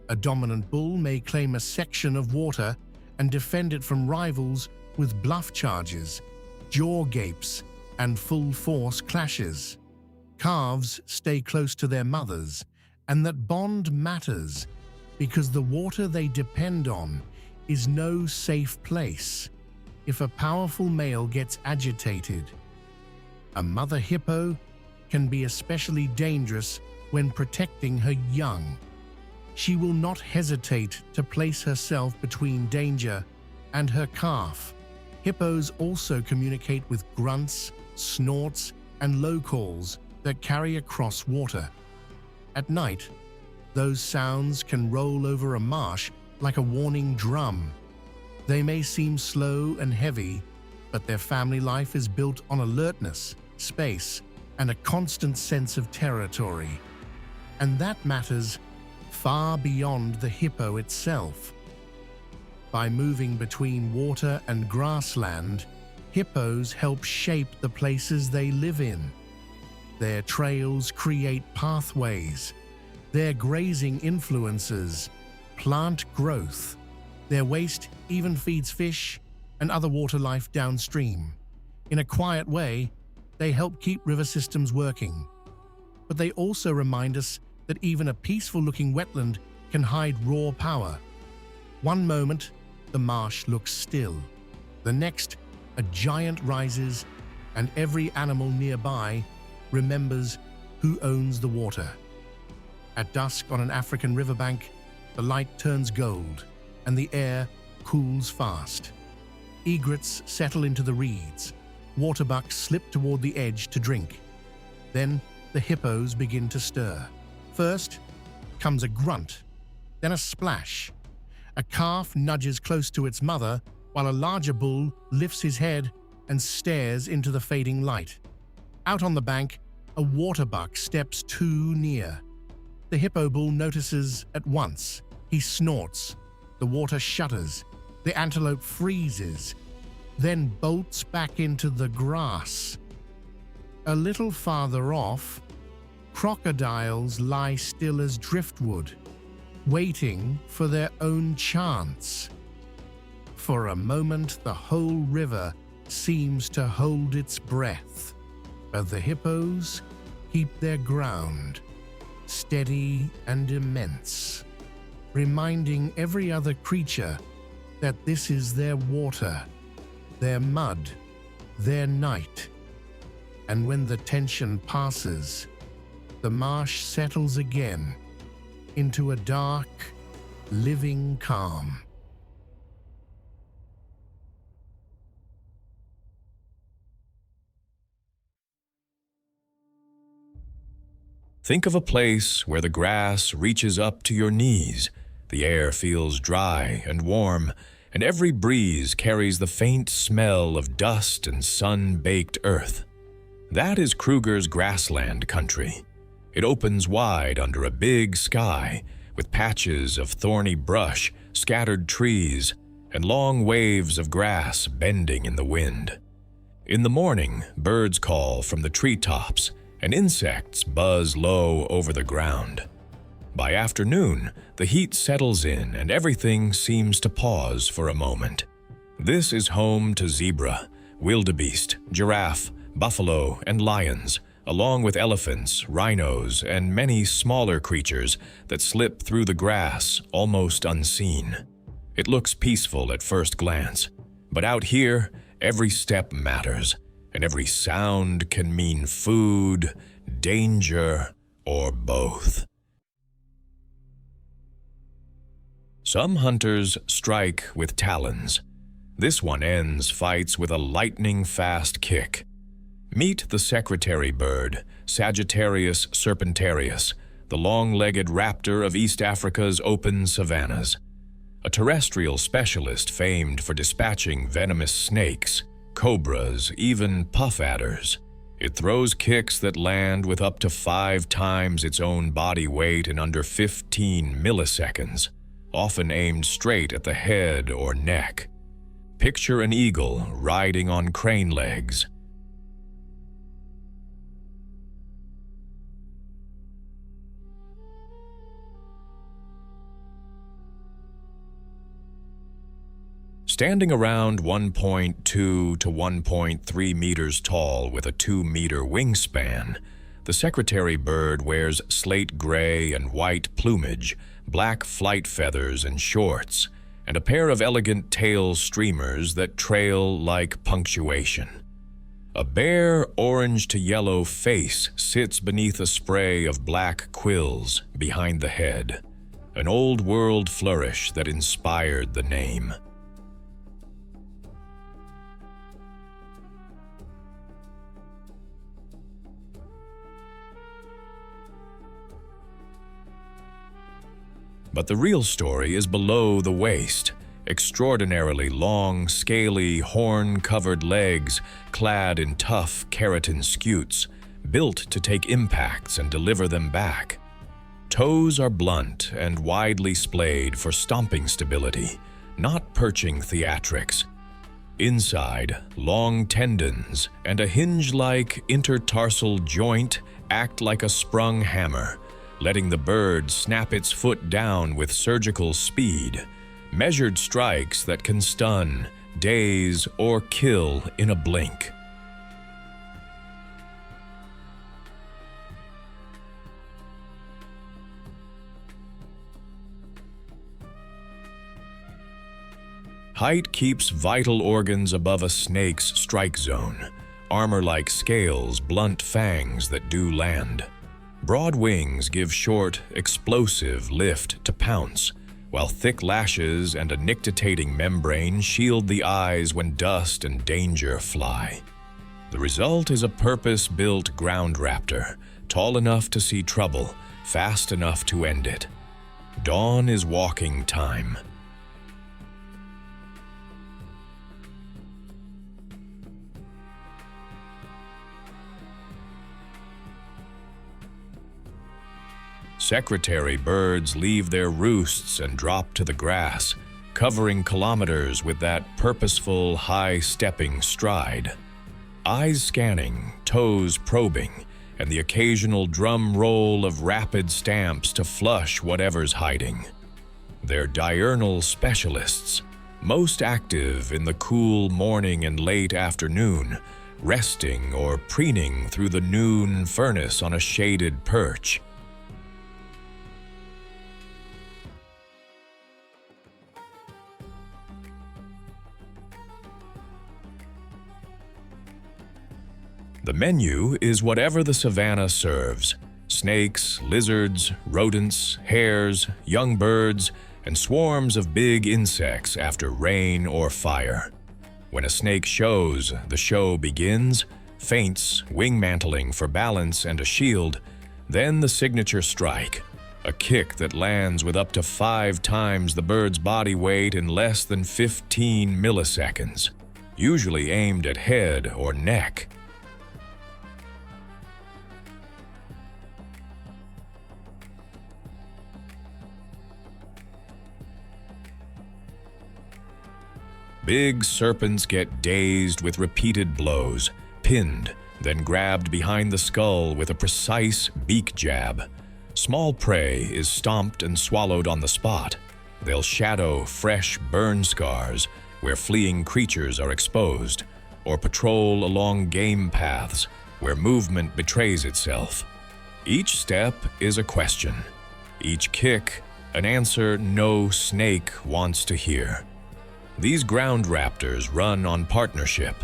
A dominant bull may claim a section of water and defend it from rivals with bluff charges, jaw gapes, and full-force clashes. Calves stay close to their mothers, and that bond matters because the water they depend on is no safe place if a powerful male gets agitated. A mother hippo can be especially dangerous when protecting her young. She will not hesitate to place herself between danger and her calf. Hippos also communicate with grunts, snorts, and low calls that carry across water. At night, those sounds can roll over a marsh like a warning drum. They may seem slow and heavy, but their family life is built on alertness, space, and a constant sense of territory. And that matters far beyond the hippo itself. By moving between water and grassland, hippos help shape the places they live in. Their trails create pathways. Their grazing influences plant growth. Their waste even feeds fish and other water life downstream. In a quiet way, they help keep river systems working. But they also remind us that even a peaceful-looking wetland can hide raw power. One moment, the marsh looks still. The next, a giant rises, and every animal nearby remembers who owns the water. At dusk on an African riverbank, the light turns gold, and the air cools fast. Egrets settle into the reeds. Waterbucks slip toward the edge to drink. Then the hippos begin to stir. First comes a grunt, then a splash. A calf nudges close to its mother, while a larger bull lifts his head and stares into the fading light. Out on the bank, a waterbuck steps too near. The hippo bull notices at once. He snorts. The water shudders. The antelope freezes, then bolts back into the grass. A little farther off, crocodiles lie still as driftwood, waiting for their own chance. For a moment, the whole river seems to hold its breath, but the hippos keep their ground, steady and immense, reminding every other creature that this is their water, their mud, their night. And when the tension passes, the marsh settles again into a dark, living calm. Think of a place where the grass reaches up to your knees, the air feels dry and warm, and every breeze carries the faint smell of dust and sun-baked earth. That is Kruger's grassland country. It opens wide under a big sky, with patches of thorny brush, scattered trees, and long waves of grass bending in the wind. In the morning, birds call from the treetops, and insects buzz low over the ground. By afternoon, the heat settles in and everything seems to pause for a moment. This is home to zebra, wildebeest, giraffe, buffalo, and lions, along with elephants, rhinos, and many smaller creatures that slip through the grass almost unseen. It looks peaceful at first glance, but out here, every step matters, and every sound can mean food, danger, or both. Some hunters strike with talons. This one ends fights with a lightning-fast kick. Meet the secretary bird, Sagittarius serpentarius, the long-legged raptor of East Africa's open savannas. A terrestrial specialist famed for dispatching venomous snakes, cobras, even puff adders. It throws kicks that land with up to 5 times its own body weight in under 15 milliseconds, often aimed straight at the head or neck. Picture an eagle riding on crane legs. Standing around 1.2 to 1.3 meters tall with a 2-meter wingspan, the secretary bird wears slate gray and white plumage, black flight feathers and shorts, and a pair of elegant tail streamers that trail like punctuation. A bare orange to yellow face sits beneath a spray of black quills behind the head, an old-world flourish that inspired the name. But the real story is below the waist. Extraordinarily long, scaly, horn-covered legs clad in tough keratin scutes, built to take impacts and deliver them back. Toes are blunt and widely splayed for stomping stability, not perching theatrics. Inside, long tendons and a hinge-like intertarsal joint act like a sprung hammer, letting the bird snap its foot down with surgical speed, measured strikes that can stun, daze, or kill in a blink. Height keeps vital organs above a snake's strike zone, armor like scales, blunt fangs that do land. Broad wings give short, explosive lift to pounce, while thick lashes and a nictitating membrane shield the eyes when dust and danger fly. The result is a purpose-built ground raptor, tall enough to see trouble, fast enough to end it. Dawn is walking time. Secretary birds leave their roosts and drop to the grass, covering kilometers with that purposeful, high-stepping stride. Eyes scanning, toes probing, and the occasional drum roll of rapid stamps to flush whatever's hiding. They're diurnal specialists, most active in the cool morning and late afternoon, resting or preening through the noon furnace on a shaded perch. The menu is whatever the savannah serves: snakes, lizards, rodents, hares, young birds, and swarms of big insects after rain or fire. When a snake shows, the show begins, feints, wing mantling for balance and a shield, Then the signature strike, a kick that lands with up to 5 times the bird's body weight in less than 15 milliseconds, usually aimed at head or neck. Big serpents get dazed with repeated blows, pinned, then grabbed behind the skull with a precise beak jab. Small prey is stomped and swallowed on the spot. They'll shadow fresh burn scars where fleeing creatures are exposed, or patrol along game paths where movement betrays itself. Each step is a question. Each kick, an answer no snake wants to hear. These ground raptors run on partnership.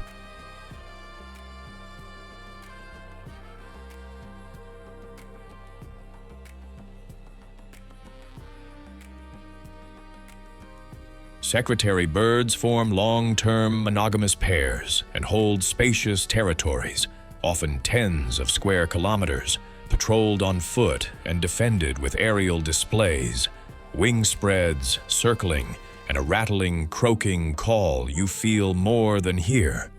Secretary birds form long-term monogamous pairs and hold spacious territories, often tens of square kilometers, patrolled on foot and defended with aerial displays, wing spreads, circling, and a rattling, croaking call you feel more than hear.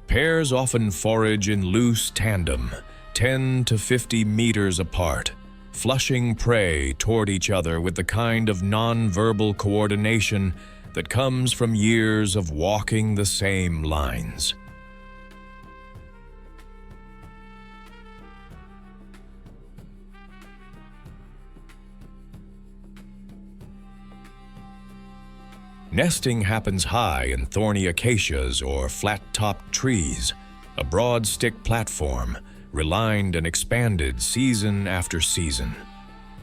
Pairs often forage in loose tandem, 10 to 50 meters apart, flushing prey toward each other with the kind of non-verbal coordination that comes from years of walking the same lines. Nesting happens high in thorny acacias or flat-topped trees, a broad stick platform, relined and expanded season after season.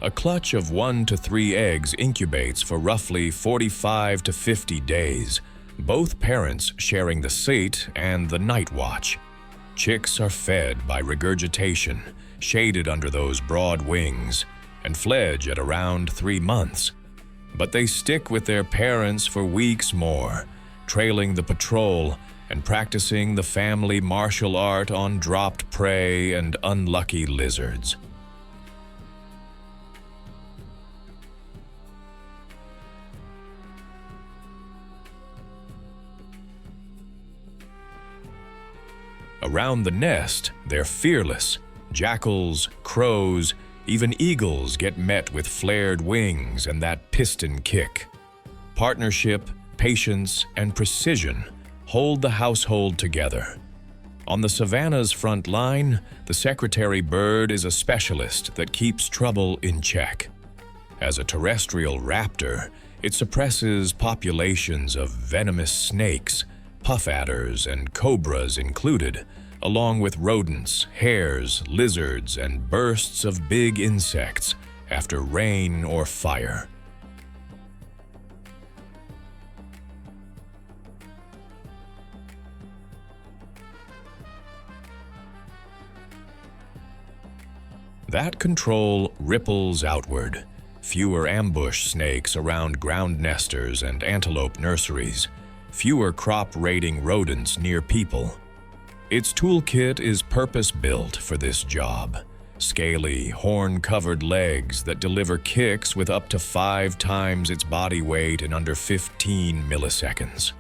A clutch of 1 to 3 eggs incubates for roughly 45 to 50 days, both parents sharing the sate and the night watch. Chicks are fed by regurgitation, shaded under those broad wings, and fledge at around 3 months. But they stick with their parents for weeks more, trailing the patrol and practicing the family martial art on dropped prey and unlucky lizards. Around the nest, they're fearless. Jackals, crows, even eagles get met with flared wings and that piston kick. Partnership, patience, and precision hold the household together. On the savannah's front line, the secretary bird is a specialist that keeps trouble in check. As a terrestrial raptor, it suppresses populations of venomous snakes, puff adders, and cobras included, along with rodents, hares, lizards, and bursts of big insects after rain or fire. That control ripples outward. Fewer ambush snakes around ground nesters and antelope nurseries. Fewer crop-raiding rodents near people. Its toolkit is purpose-built for this job. Scaly, horn-covered legs that deliver kicks with up to 5 times its body weight in under 15 milliseconds.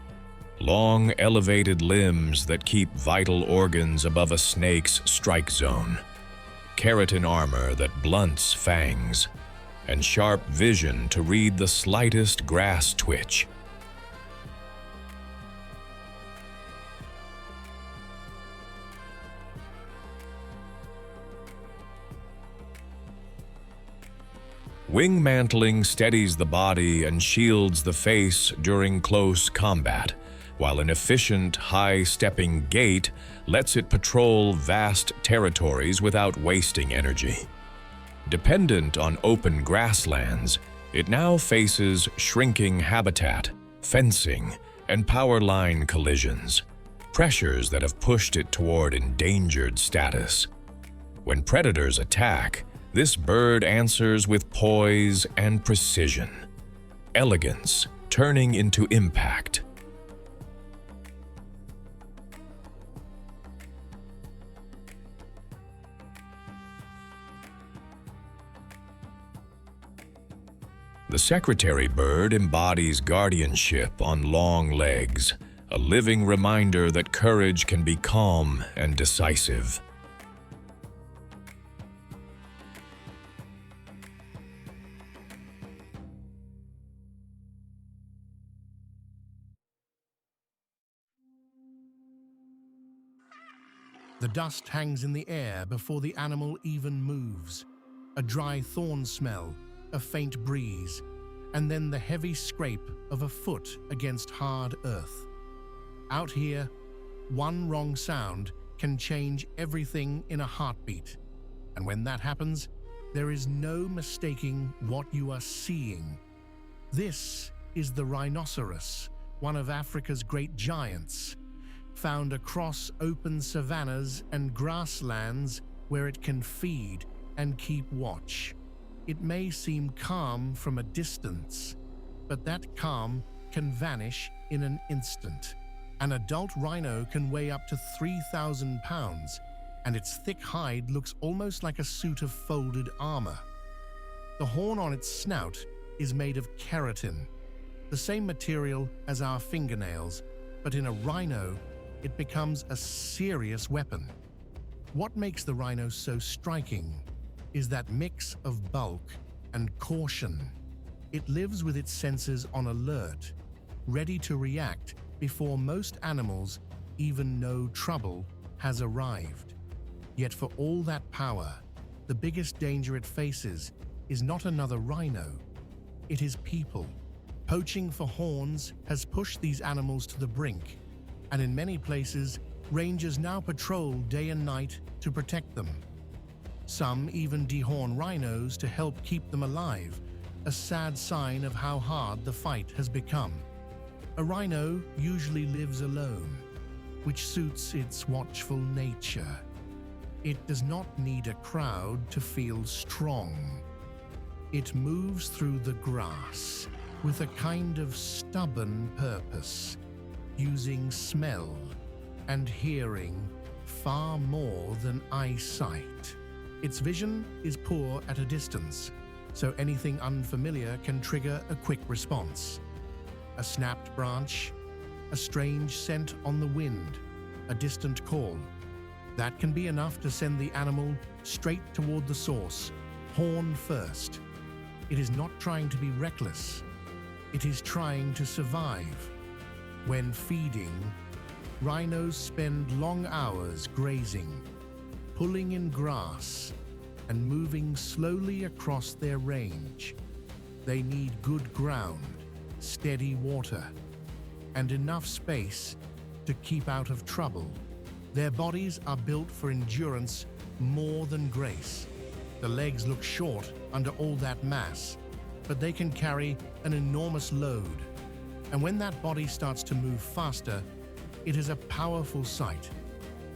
Long, elevated limbs that keep vital organs above a snake's strike zone. Keratin armor that blunts fangs. And sharp vision to read the slightest grass twitch. Wing mantling steadies the body and shields the face during close combat, while an efficient, high-stepping gait lets it patrol vast territories without wasting energy. Dependent on open grasslands, it now faces shrinking habitat, fencing, and power line collisions, pressures that have pushed it toward endangered status. When predators attack, this bird answers with poise and precision, elegance turning into impact. The secretary bird embodies guardianship on long legs, a living reminder that courage can be calm and decisive. The dust hangs in the air before the animal even moves. A dry thorn smell, a faint breeze, and then the heavy scrape of a foot against hard earth. Out here, one wrong sound can change everything in a heartbeat. And when that happens, there is no mistaking what you are seeing. This is the rhinoceros, one of Africa's great giants, found across open savannas and grasslands where it can feed and keep watch. It may seem calm from a distance, but that calm can vanish in an instant. An adult rhino can weigh up to 3,000 pounds, and its thick hide looks almost like a suit of folded armor. The horn on its snout is made of keratin, the same material as our fingernails, but in a rhino, it becomes a serious weapon. What makes the rhino so striking is that mix of bulk and caution. It lives with its senses on alert, ready to react before most animals even know trouble has arrived. Yet for all that power, the biggest danger it faces is not another rhino. It is people. Poaching for horns has pushed these animals to the brink, and in many places, rangers now patrol day and night to protect them. Some even dehorn rhinos to help keep them alive, a sad sign of how hard the fight has become. A rhino usually lives alone, which suits its watchful nature. It does not need a crowd to feel strong. It moves through the grass with a kind of stubborn purpose, using smell and hearing far more than eyesight. Its vision is poor at a distance, so anything unfamiliar can trigger a quick response. A snapped branch, a strange scent on the wind, a distant call. That can be enough to send the animal straight toward the source, horn first. It is not trying to be reckless. It is trying to survive. When feeding, rhinos spend long hours grazing, pulling in grass, and moving slowly across their range. They need good ground, steady water, and enough space to keep out of trouble. Their bodies are built for endurance more than grace. The legs look short under all that mass, but they can carry an enormous load. And when that body starts to move faster, it is a powerful sight.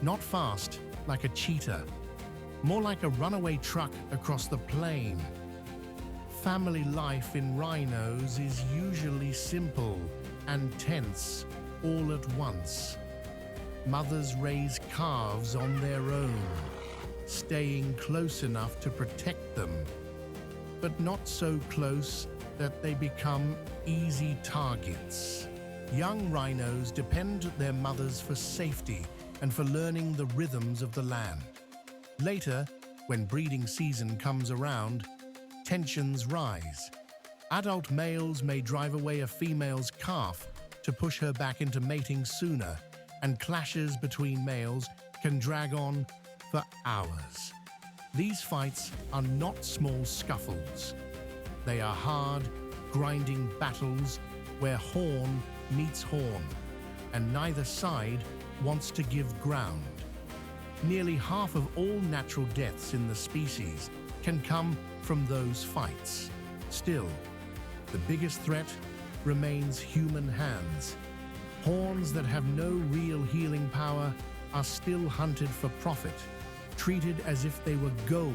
Not fast like a cheetah, more like a runaway truck across the plain. Family life in rhinos is usually simple and tense all at once. Mothers raise calves on their own, staying close enough to protect them, but not so close that they become easy targets. Young rhinos depend on their mothers for safety and for learning the rhythms of the land. Later, when breeding season comes around, tensions rise. Adult males may drive away a female's calf to push her back into mating sooner, and clashes between males can drag on for hours. These fights are not small scuffles. They are hard, grinding battles where horn meets horn, and neither side wants to give ground. Nearly half of all natural deaths in the species can come from those fights. Still, the biggest threat remains human hands. Horns that have no real healing power are still hunted for profit, treated as if they were gold.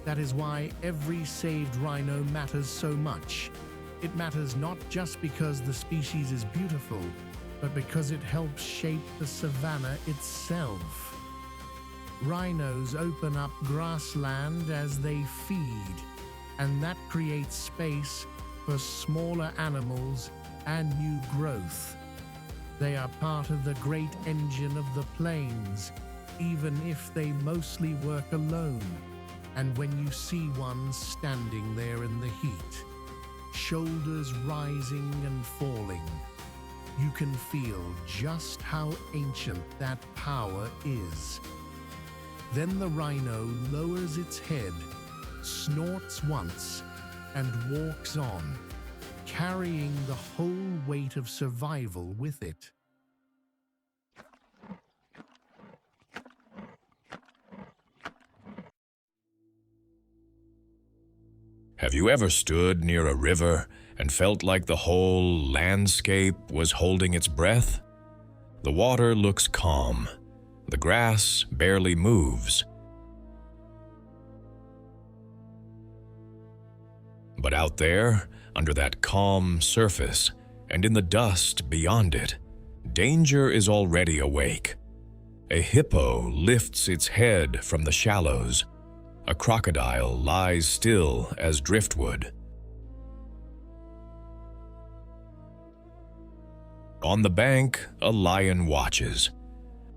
That is why every saved rhino matters so much. It matters not just because the species is beautiful, but because it helps shape the savannah itself. Rhinos open up grassland as they feed, and that creates space for smaller animals and new growth. They are part of the great engine of the plains, even if they mostly work alone. And when you see one standing there in the heat, shoulders rising and falling, you can feel just how ancient that power is. Then the rhino lowers its head, snorts once, and walks on, carrying the whole weight of survival with it. Have you ever stood near a river and felt like the whole landscape was holding its breath? The water looks calm. The grass barely moves. But out there, under that calm surface, and in the dust beyond it, danger is already awake. A hippo lifts its head from the shallows. A crocodile lies still as driftwood. On the bank, a lion watches.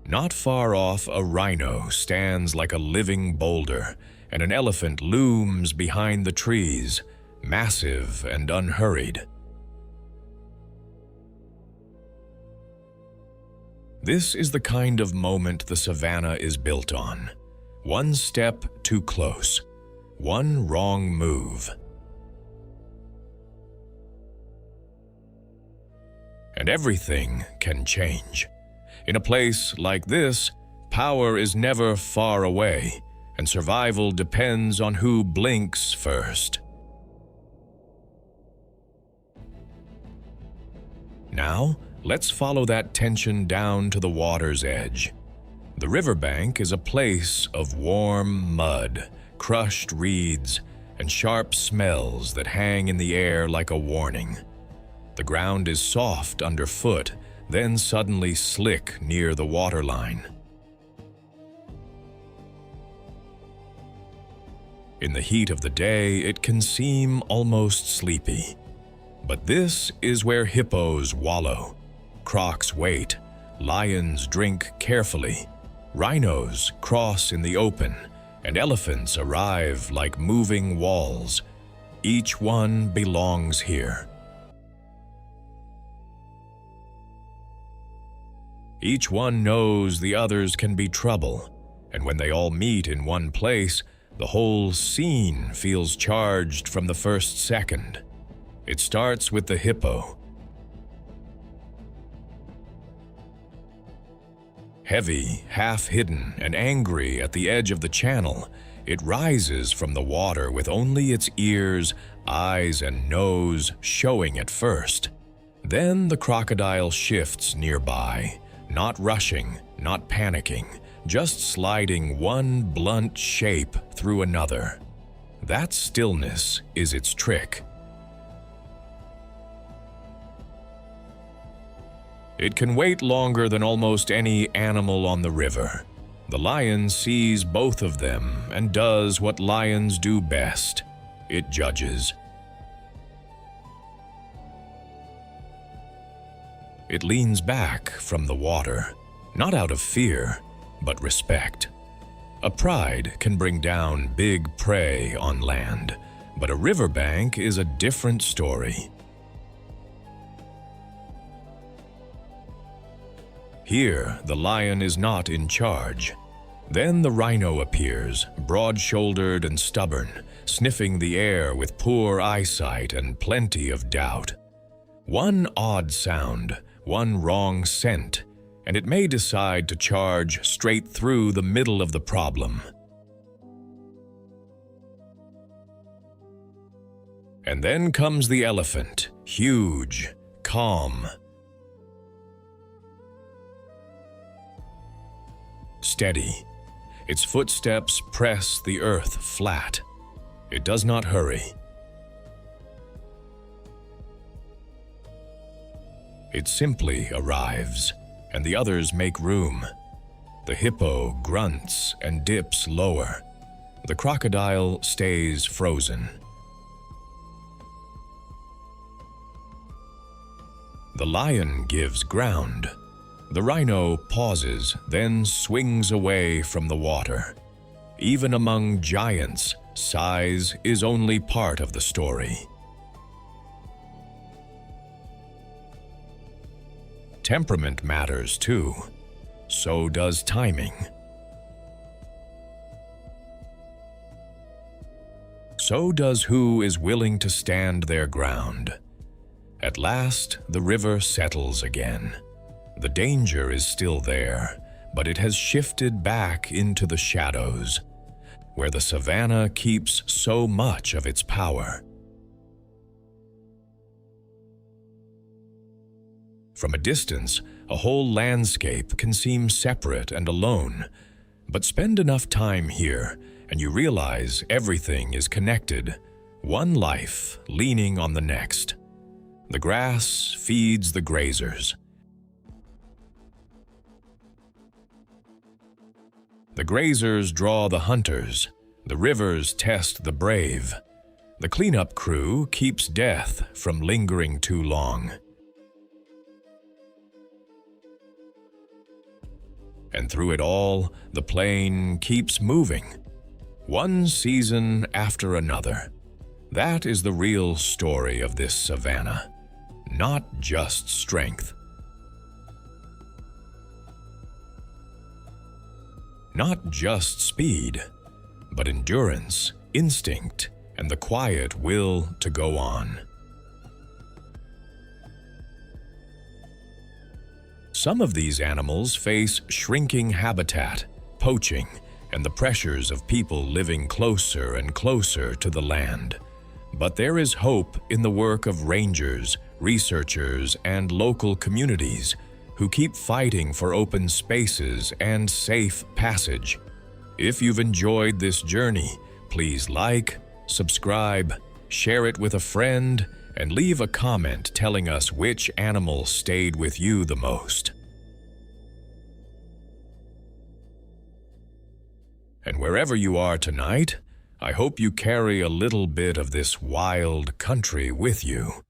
Not far off, a rhino stands like a living boulder, and an elephant looms behind the trees, massive and unhurried. This is the kind of moment the savannah is built on. One step too close, one wrong move. And everything can change. In a place like this, power is never far away, and survival depends on who blinks first. Now, let's follow that tension down to the water's edge. The riverbank is a place of warm mud, crushed reeds, and sharp smells that hang in the air like a warning. The ground is soft underfoot, then suddenly slick near the waterline. In the heat of the day, it can seem almost sleepy. But this is where hippos wallow, crocs wait, lions drink carefully, rhinos cross in the open, and elephants arrive like moving walls. Each one belongs here. Each one knows the others can be trouble, and when they all meet in one place, the whole scene feels charged from the first second. It starts with the hippo. Heavy, half-hidden, and angry at the edge of the channel, it rises from the water with only its ears, eyes, and nose showing at first. Then the crocodile shifts nearby, not rushing, not panicking, just sliding one blunt shape through another. That stillness is its trick. It can wait longer than almost any animal on the river. The lion sees both of them and does what lions do best. It judges. It leans back from the water, not out of fear, but respect. A pride can bring down big prey on land, but a riverbank is a different story. Here, the lion is not in charge. Then the rhino appears, broad-shouldered and stubborn, sniffing the air with poor eyesight and plenty of doubt. One odd sound, one wrong scent, and it may decide to charge straight through the middle of the problem. And then comes the elephant, huge, calm, steady. Its footsteps press the earth flat. It does not hurry. It simply arrives, and the others make room. The hippo grunts and dips lower. The crocodile stays frozen. The lion gives ground. The rhino pauses, then swings away from the water. Even among giants, size is only part of the story. Temperament matters too. So does timing. So does who is willing to stand their ground. At last, the river settles again. The danger is still there, but it has shifted back into the shadows, where the savannah keeps so much of its power. From a distance, a whole landscape can seem separate and alone, but spend enough time here and you realize everything is connected, one life leaning on the next. The grass feeds the grazers. The grazers draw the hunters. The rivers test the brave. The cleanup crew keeps death from lingering too long. And through it all, the plain keeps moving, one season after another. That is the real story of this savannah, not just strength. Not just speed, but endurance, instinct, and the quiet will to go on. Some of these animals face shrinking habitat, poaching, and the pressures of people living closer and closer to the land. But there is hope in the work of rangers, researchers, and local communities who keep fighting for open spaces and safe passage. If you've enjoyed this journey, please like, subscribe, share it with a friend, and leave a comment telling us which animal stayed with you the most. And wherever you are tonight, I hope you carry a little bit of this wild country with you.